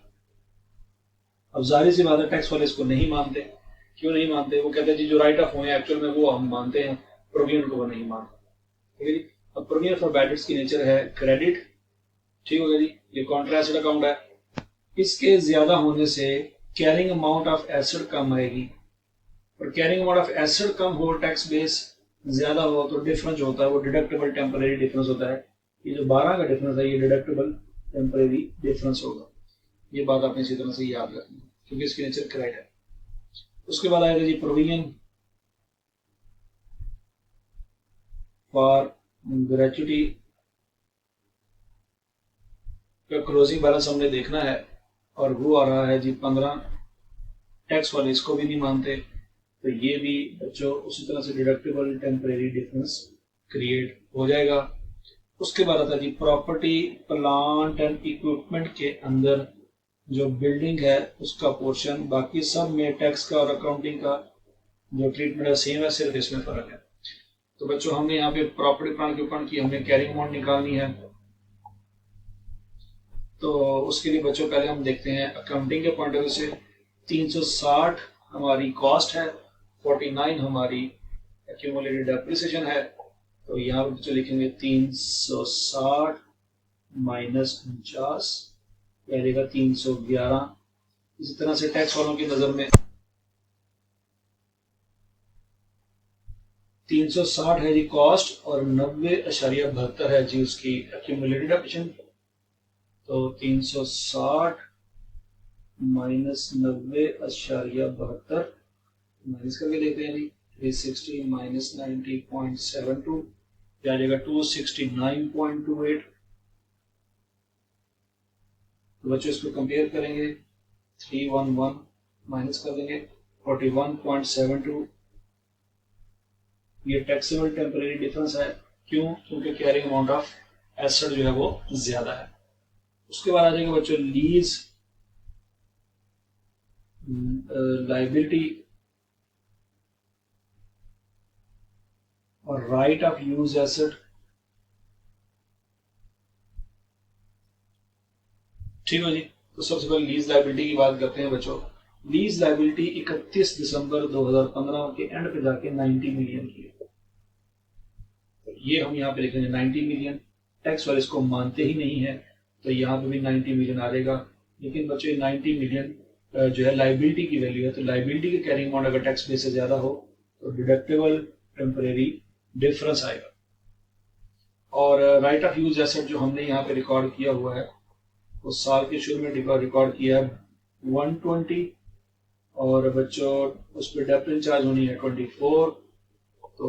अब जाहिर सी बात है टैक्स वाले इसको नहीं मानते। क्यों नहीं मानते? वो कहते हैं जी जो राइट ऑफ हुए एक्चुअल में वो हम मानते हैं, प्रोविजन को वो नहीं मानते। ठीक है जी। अब प्रोविजन फॉर बैड डेट्स की नेचर है क्रेडिट। ठीक हो गया जी। ये कॉन्ट्रा एसेट अकाउंट है, इसके ज्यादा होने से कैरिंग अमाउंट ऑफ एसेट कम आएगी और कैरिंग अमाउंट ऑफ एसेट कम हो, टैक्स बेस ज्यादा हो तो डिफरेंस होता है वो डिडक्टेबल टेम्पररी डिफरेंस होता है, ये जो 12 का डिफरेंस है ये डिडक्टेबल टेम्परेरी डिफरेंस होगा। ये बात आपने इसी तरह से याद रखनी है क्योंकि इसकी नेचर क्रेडिट है। उसके बाद आएगा जी प्रोविजन फॉर ग्रेचुटी का क्लोजिंग बैलेंस हमने देखना है और वो आ रहा है जी 15। टैक्स वाले इसको भी नहीं मानते तो ये भी बच्चों उसी तरह से डिडक्टेबल टेम्परेरी डिफरेंस क्रिएट हो जाएगा। उसके बाद आता है जी प्रॉपर्टी प्लांट एंड इक्विपमेंट के अंदर जो बिल्डिंग है उसका पोर्शन, बाकी सब में टैक्स का और अकाउंटिंग का जो ट्रीटमेंट है सेम है, सिर्फ इसमें फर्क है। तो बच्चों हमने यहाँ पे प्रॉपर्टी प्लांट इक्विपमेंट की हमने कैरिंग अमाउंट निकालनी है। तो उसके लिए बच्चों पहले हम देखते हैं अकाउंटिंग के पॉइंट ऑफ व्यू से 360 हमारी कॉस्ट है, 49 हमारी एक्यूमुलेटेड डेप्रिसिएशन है। तो यहाँ पर बच्चों लिखेंगे 360 माइनस 49 आ जाएगा 311। इसी तरह से टैक्स वालों की नजर में 360 है जी कॉस्ट और 90.72 है जी उसकी एक्यूमुलेटेड डेप्रिसिएशन। तो 360 माइनस 90.72 माइनस करके देखते हैं जी 360 माइनस 90.72 आ जाएगा 269.28। तो बच्चों इसको कंपेयर करेंगे 311 माइनस कर देंगे 41.72। ये टैक्सेबल टेम्परेरी डिफरेंस है। क्यों? क्योंकि कैरिंग अमाउंट ऑफ एसेट जो है वो ज्यादा है। उसके बाद आ जाएगा बच्चों लीज लाइबिलिटी और राइट ऑफ यूज एसेट। ठीक है जी। तो सबसे पहले लीज लाइबिलिटी की बात करते हैं बच्चों। लीज लाइबिलिटी 31 दिसंबर 2015 के एंड पे जाके 90 मिलियन की है। तो ये हम यहाँ पे लिखेंगे 90 मिलियन। टैक्स वाले इसको मानते ही नहीं है तो यहाँ पे भी 90 मिलियन आ जाएगा। लेकिन बच्चों 90 मिलियन जो है लाइबिलिटी की वैल्यू है। तो लाइबिलिटी के कैरिंग अमाउंट अगर टैक्स बेस से ज्यादा हो तो डिडक्टेबल टेम्परेरी डिफरेंस आएगा। और राइट ऑफ यूज एसेट जो हमने यहाँ पे रिकॉर्ड किया हुआ है उस साल के शुरू में रिकॉर्ड किया है 120 और बच्चों उस पर डेप्रिसिएशन चार्ज होनी है 24। तो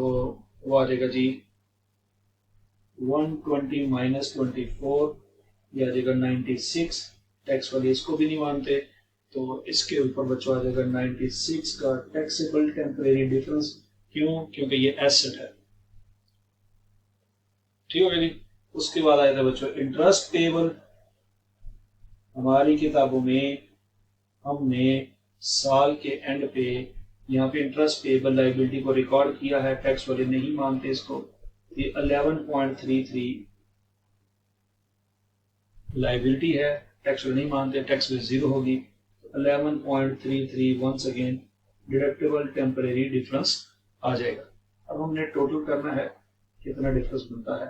वो आ जाएगा जी 120 माइनस 24 ये आ जाएगा 96। टैक्स वाले इसको भी नहीं मानते तो इसके ऊपर बच्चों आ जाएगा 96 का टैक्सेबल टेम्परेरी डिफरेंस। क्यों? क्योंकि ये एसेट है। ठीक हो गया जी। उसके बाद आया था बच्चों इंटरेस्ट पेबल। हमारी किताबों में हमने साल के एंड पे यहाँ पे इंटरेस्ट पेबल लाइबिलिटी को रिकॉर्ड किया है। टैक्स वाले नहीं मानते इसको। ये 11.33 लाइबिलिटी है, टैक्स वाले नहीं मानते, टैक्स में 0 होगी। 11.33 once again deductible temporary difference आ जाएगा। अब हमने टोटल करना है कितना डिफरेंस बनता है।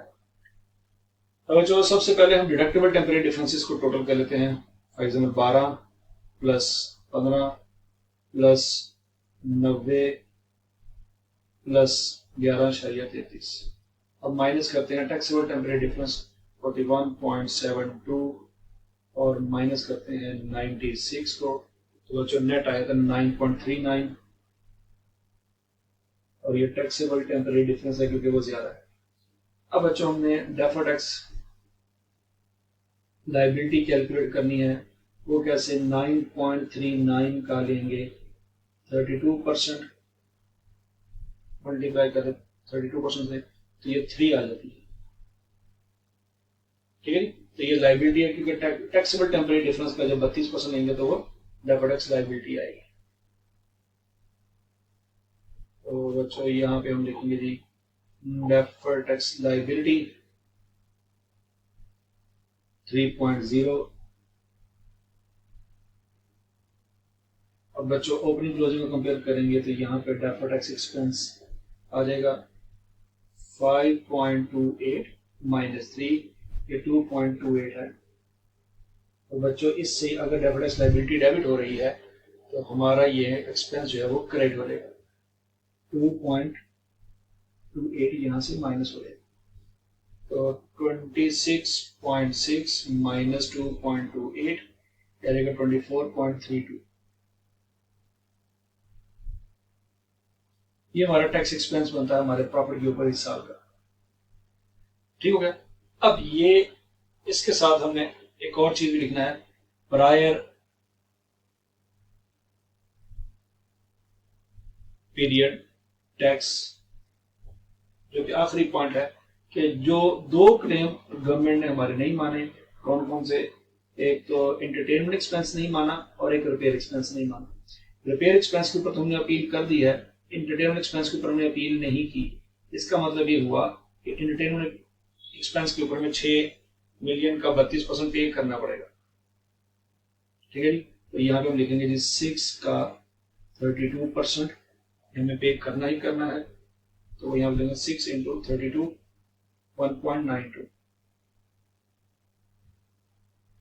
अब जो सबसे पहले हम डिडक्टेबल टेम्परेरी डिफरेंसेस को टोटल कर लेते हैं। For example 12 plus 15 plus 90 plus 11.33। अब माइनस करते हैं टैक्सेबल टेम्परेरी डिफरेंस 41.72 और माइनस करते हैं 96 को। तो जो नेट आया था 9.39 और ये टैक्सेबल टेम्परेरी डिफरेंस है क्योंकि वो ज्यादा है। अब बच्चों हमने डेफर्ड टैक्स लाइबिलिटी कैलकुलेट करनी है। वो कैसे? 9.39 का लेंगे 32% मल्टीप्लाई करें 32% से तो ये 3 आ जाती है। ठीक है जी। तो ये लाइबिलिटी है क्योंकि टैक्सेबल टेम्परेरी डिफरेंस का जब 32% लेंगे तो वो डेफर्ड टैक्स लाइबिलिटी आएगी। तो बच्चों यहाँ पे हम लिखेंगे जी डेफर्ड टैक्स लाइबिलिटी 3.0। अब बच्चों ओपनिंग क्लोजिंग को कंपेयर करेंगे तो यहाँ पे डेफर्ड टैक्स एक्सपेंस आ जाएगा 5.28 माइनस 3 ये 2.28 है। तो बच्चों इससे अगर डेफर्ड टैक्स लाइबिलिटी डेबिट हो रही है तो हमारा ये एक्सपेंस जो है वो क्रेडिट हो जाएगा 2.28 यहाँ से माइनस हो जाएगा। तो 26.6 माइनस 2.28 करेगा 24.32। ये हमारा टैक्स एक्सपेंस बनता है हमारे प्रॉफिट के ऊपर इस साल का। ठीक हो गया। अब ये इसके साथ हमने एक और चीज भी लिखना है, प्रायर पीरियड टैक्स, जो कि आखिरी पॉइंट है कि जो दो क्लेम गवर्नमेंट ने हमारे नहीं माने, कौन कौन से, एक तो एंटरटेनमेंट एक्सपेंस नहीं माना और एक रिपेयर एक्सपेंस नहीं माना। रिपेयर एक्सपेंस के ऊपर तो हमने अपील कर दी है, एंटरटेनमेंट एक्सपेंस के ऊपर हमने अपील नहीं की। इसका मतलब ये हुआ कि एंटरटेनमेंट एक्सपेंस के ऊपर में 6 मिलियन का 32% पे करना पड़ेगा। ठीक है जी। तो यहाँ पे हम लिखेंगे जी 6 का 32% हमें पे करना ही करना है। तो यहाँ पे देंगे 6 इंटू 32 1.92।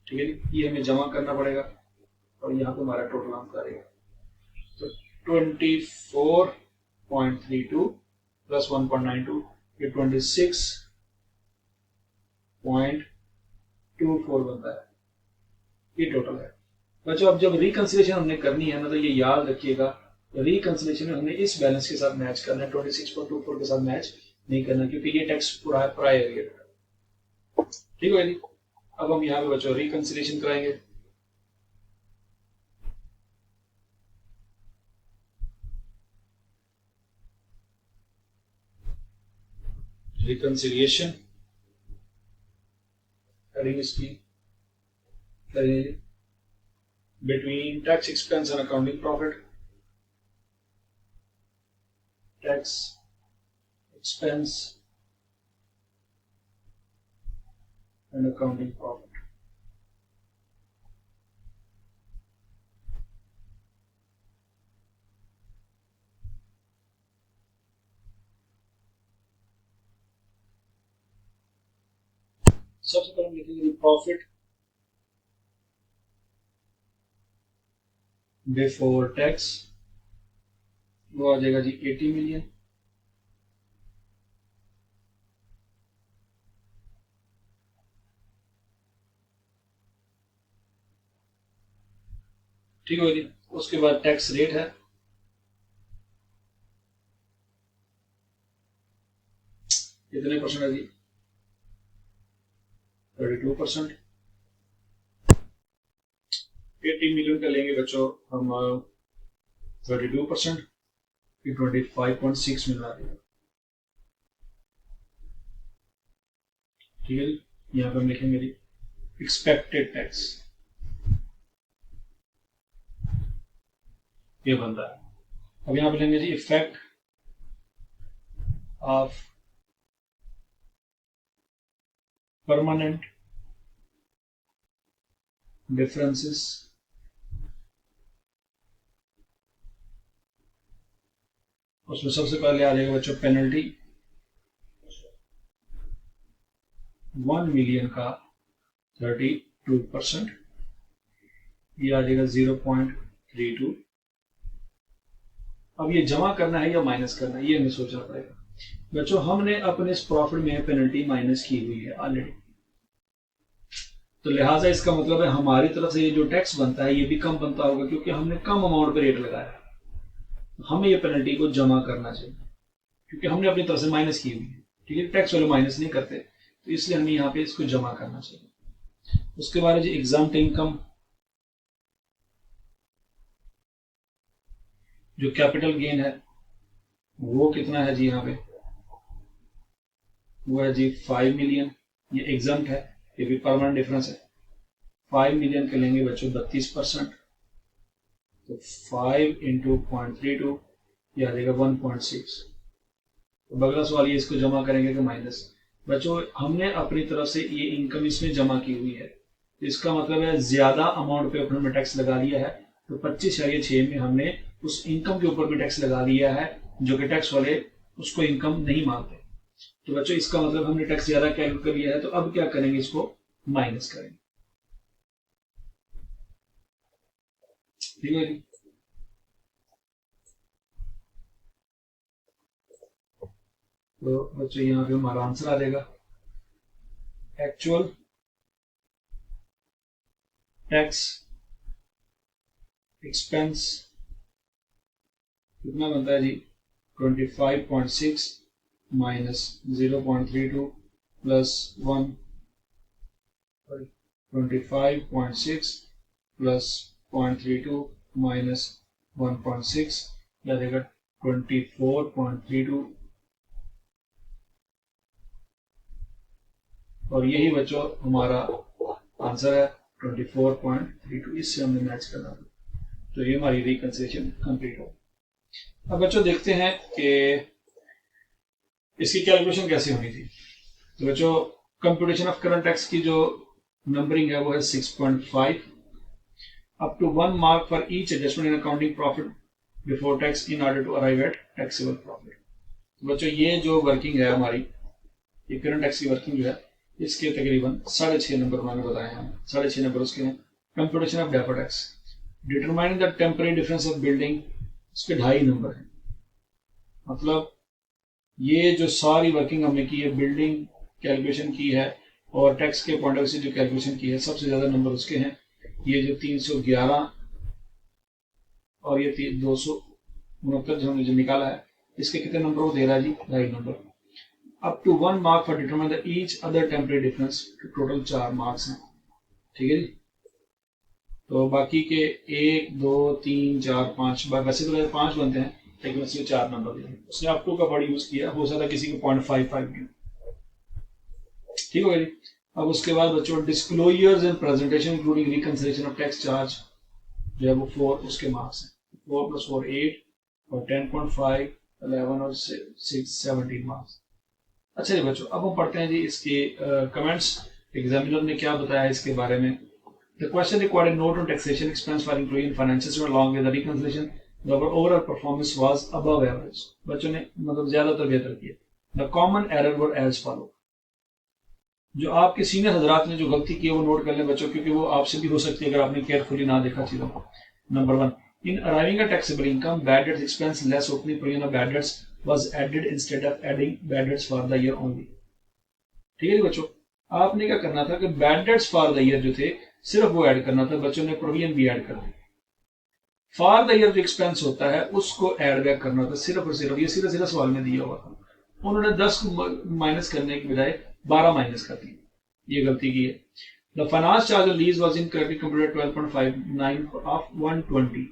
ठीक है जी। ये हमें जमा करना पड़ेगा और यहाँ पे हमारा टोटल आंसर आएगा। तो 24.32 प्लस 1.92 ये 26.24 बनता है। ये टोटल है बच्चों। अब जब रिकंसिलेशन हमने करनी है ना, तो ये याद रखिएगा, रिकंसिलेशन में हमने इस बैलेंस के साथ मैच करना है, 26.24 के साथ मैच नहीं करना, क्योंकि ये टैक्स पूरा है प्रायर ईयर। ठीक है जी। अब हम यहाँ पे बच्चों रिकंसिलेशन कराएंगे। रिकंसिलिएशन करेंगे इसकी, करेंगे between tax expense and accounting profit, tax expense and accounting profit। सबसे पहले हम लिखेंगे प्रॉफिट बिफोर टैक्स, वो आ जाएगा जी 80 मिलियन। ठीक है जी। उसके बाद टैक्स रेट है, कितने परसेंट है जी, 32%। 80 मिलियन का लेंगे बच्चों हम 32%, 25.6 मिल रहा है। ठीक है जी। यहाँ पे हम लिखेंगे जी एक्सपेक्टेड टैक्स, ये बनता है। अब यहाँ पे लेंगे जी इफेक्ट ऑफ परमानेंट डिफरेंसेस, उसमें सबसे पहले आ जाएगा बच्चों पेनल्टी 1 मिलियन का 32%, ये आ जाएगा 0.32। अब ये जमा करना है या माइनस करना है, ये हमें सोचना पड़ेगा बच्चों। हमने अपने इस प्रॉफिट में पेनल्टी माइनस की हुई है ऑलरेडी, तो लिहाजा इसका मतलब है हमारी तरफ से ये जो टैक्स बनता है ये भी कम बनता होगा, क्योंकि हमने कम अमाउंट पे रेट लगाया। हमें ये पेनल्टी को जमा करना चाहिए, क्योंकि हमने अपनी तरफ से माइनस की हुई है। ठीक है, टैक्स वाले माइनस नहीं करते, तो इसलिए हमें यहाँ पे इसको जमा करना चाहिए। उसके बाद जी एग्जाम्प्ट इनकम, जो कैपिटल गेन है वो कितना है जी, यहाँ पे वो है जी 5 मिलियन। ये एग्जाम्प्ट है, ये भी परमानेंट डिफरेंस है। 5 मिलियन के लेंगे बच्चों 32%, तो 5 इंटू 0.32 ये आ जाएगा 1.6। तो बगला सवाल ये इसको जमा करेंगे कि माइनस। बच्चों हमने अपनी तरफ से ये इनकम इसमें जमा की हुई है, तो इसका मतलब है ज्यादा अमाउंट पे अपने टैक्स लगा लिया है। तो 25/6 में हमने उस इनकम के ऊपर भी टैक्स लगा लिया है, जो कि टैक्स वाले उसको इनकम नहीं मानते। तो बच्चों इसका मतलब हमने टैक्स ज्यादा कैलकुलेट कर लिया है, तो अब क्या करेंगे, इसको माइनस करेंगे। ठीक है जी। तो बच्चों यहाँ पे हमारा आंसर आ जाएगा एक्चुअल टैक्स एक्सपेंस कितना बनता है जी 25.6 माइनस 0.32 प्लस 1 25.6 प्लस 0.32 माइनस 1.6 या देगा 24.32 और यही बच्चों हमारा आंसर है 24.32। इससे हमने मैच करना था, तो ये हमारी रिकंसिलिएशन कंप्लीट हो। अब बच्चों देखते हैं कि इसकी कैलकुलेशन कैसे होनी थी। तो बच्चों कंप्यूटेशन ऑफ करंट टैक्स की जो नंबरिंग है वो है 6.5 up to 1 mark for each adjustment in accounting profit before tax in order to arrive at taxable profit. तो बच्चों ये जो वर्किंग है हमारी, ये करंट टैक्स की वर्किंग जो है इसके तकरीबन 6.5 नंबर मैंने बताए हैं। 6.5 नंबर उसके हैं। Computation of deferred tax, determining the temporary difference of building, उसके 2.5 नंबर है। मतलब ये जो सारी वर्किंग हमने की है, बिल्डिंग कैलकुलेशन की है और टैक्स के पॉइंट ऑफ व्यू से जो कैलकुलेशन की है, सबसे ज्यादा नंबर उसके हैं। ये जो 311 और ये 269 जो हमने जो निकाला है, इसके कितने नंबर वो दे रहा है जी 2.5 number. Up to 1 mark for determine the each other temporary difference, total 4 marks हैं। ठीक है जी। तो बाकी के 1 2 3 4 5 वैसे तो 5 बनते हैं, लेकिन उसमें 4 नंबर दिए। उसने अप टू का वर्ड यूज किया, हो सकता है किसी को 0.55 की। ठीक हो गया जी। अब उसके बाद बच्चों disclosures and presentation including reconciliation of tax charge जो है वो 4 उसके मार्क्स हैं। 4 + 4 8 और 10.5 11 और 6 17 मार्क्स। अच्छा जी बच्चों, अब हम पढ़ते हैं जी इसके कमेंट्स। एग्जामिनर ने क्या बताया इसके बारे में। The question required note on taxation expense for employee in financial statement along with the reconciliation the overall performance was above average. बच्चों ने मतलब ज्यादातर बेहतर किया। The common error were as follow. जो आपके सीनियर हजरात ने जो गलती की है वो नोट कर लें बच्चों, क्योंकि वो आपसे भी हो सकती है अगर आपने केयरफुली ना देखा चीजों को। Number 1, in arriving at taxable income bad debts expense less opening provision of bad debts was added instead of adding bad debts for the year only. ठीक है जी बच्चों, आपने क्या करना था कि bad debts for the year जो थे सिर्फ वो ऐड करना था। बच्चों ने प्रोविजन भी ऐड कर दी। फॉर द ईयर जो एक्सपेंस होता है उसको ऐड बैक करना था सिर्फ और सिर्फ। ये सीधा सीधा सवाल में दिया हुआ था। उन्होंने 10 माइनस करने के बजाय 12 माइनस कर दी। ये गलती की है। The finance charge lease was incorrectly computed 12.59 of 120।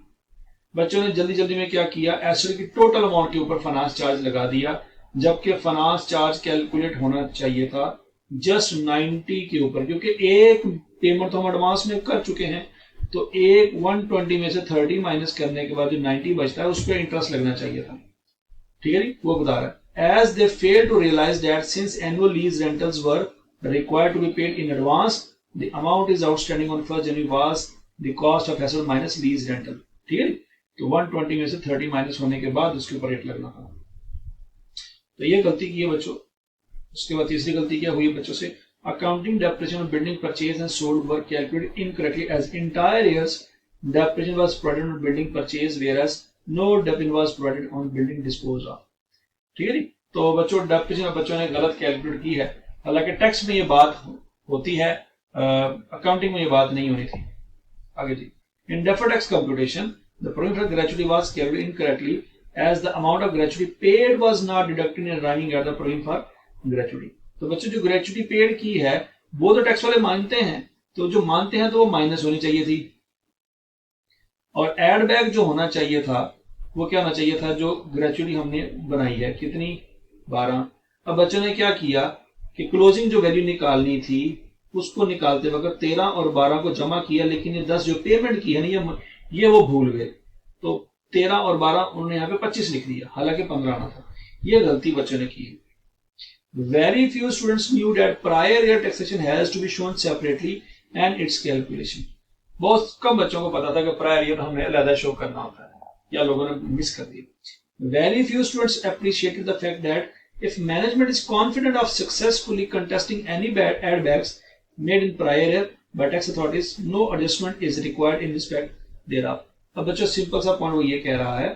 बच्चों ने जल्दी जल्दी में क्या किया, एसेट की टोटल अमाउंट के ऊपर फाइनेंस चार्ज लगा दिया, जबकि फाइनेंस चार्ज कैलकुलेट होना चाहिए था जस्ट 90 के ऊपर, क्योंकि एक पेमेंट तो हम एडवांस में कर चुके हैं। तो एक 120 में से 30 माइनस करने के बाद जो 90 बचता है उस पर इंटरेस्ट लगना चाहिए था। ठीक है जी, वो बता रहा है। As they fail to realise that since annual lease rentals were required to be paid in advance, the amount is outstanding on 1st January was the cost of asset minus lease rental। ठीक है, तो 120 में से 30 minus होने के बाद उसके ऊपर रेट लगना था। तो ये गलती की है बच्चों। उसके बाद तीसरी गलती क्या हुई बच्चों से, accounting depreciation of building purchase and sold were calculated incorrectly as entire years depreciation was provided on building purchase whereas no depreciation was provided on building dispose of. ठीक है जी, तो बच्चों डेप्रिसिएशन बच्चों ने गलत कैलकुलेट की है। हालांकि टैक्स में ये बात होती है, अकाउंटिंग में ये बात नहीं होनी थी। आगे जी, in deferred tax computation the provision for gratuity was calculated incorrectly as the amount of gratuity paid was not deducted in arriving at the provision for gratuity. तो बच्चों जो ग्रेच्युटी पेड की है वो तो टैक्स वाले मानते हैं, तो जो मानते हैं तो वो माइनस होनी चाहिए थी, और एड बैक जो होना चाहिए था वो क्या होना चाहिए था, जो ग्रेच्युटी हमने बनाई है कितनी 12। अब बच्चों ने क्या किया कि क्लोजिंग जो वैल्यू निकालनी थी उसको निकालते वक्त 13 और 12 को जमा किया, लेकिन ये 10 जो पेमेंट की है ना ये वो भूल गए, तो 13 और 12 उन्होंने यहाँ पे 25 लिख दिया, हालांकि 15 आना था। ये गलती बच्चों ने की है। Very few students knew that prior year taxation has to be shown separately and its calculation. बहुत कम बच्चों को पता था कि प्रायर ईयर हमें अलग शो करना होता है, या लोगों ने मिस कर दिया। Very few students appreciated the fact that if management is confident of successfully contesting any bad add backs made in prior year by tax authorities, no adjustment is required in respect thereof। अब बच्चों simple सा point वो ये कह रहा है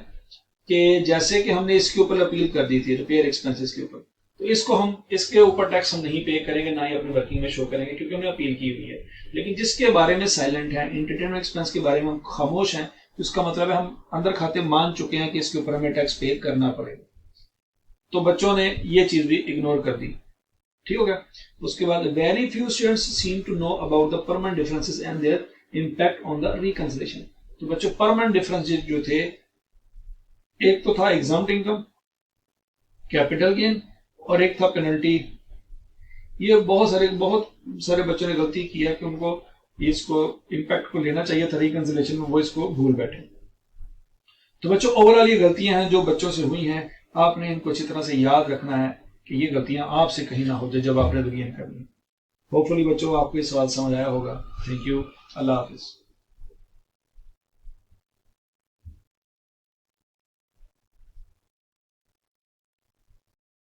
कि जैसे कि हमने इसके ऊपर अपील कर दी थी रिपेयर एक्सपेंसेस के ऊपर, तो इसको हम इसके ऊपर टैक्स हम नहीं पे करेंगे, ना ही अपनी वर्किंग में शो करेंगे क्योंकि हमने अपील की हुई है। लेकिन जिसके बारे में साइलेंट है, एंटरटेनमेंट एक्सपेंस के बारे में हम खामोश हैं, तो इसका मतलब है हम अंदर खाते मान चुके हैं कि इसके ऊपर हमें टैक्स पे करना पड़ेगा। तो बच्चों ने ये चीज भी इग्नोर कर दी। ठीक हो गया। उसके बाद very few students seem to know about the permanent differences and their impact on the reconciliation. तो बच्चों परमानेंट डिफरेंस जो थे, एक तो था एग्जाम्प्ट इनकम, कैपिटल गेन, और एक था पेनल्टी। ये बहुत सारे बच्चों ने गलती की है कि उनको इसको इंपैक्ट को लेना चाहिए था रिकंसिलिएशन में, वो इसको भूल बैठे। तो बच्चों ओवरऑल ये गलतियां हैं जो बच्चों से हुई हैं, आपने इनको अच्छी तरह से याद रखना है कि ये गलतियां आपसे कहीं ना हो जाए जब आपने रिवीजन करनी। होपफुली बच्चों आपको ये सवाल समझ आया होगा। Thank you. Allah Hafiz.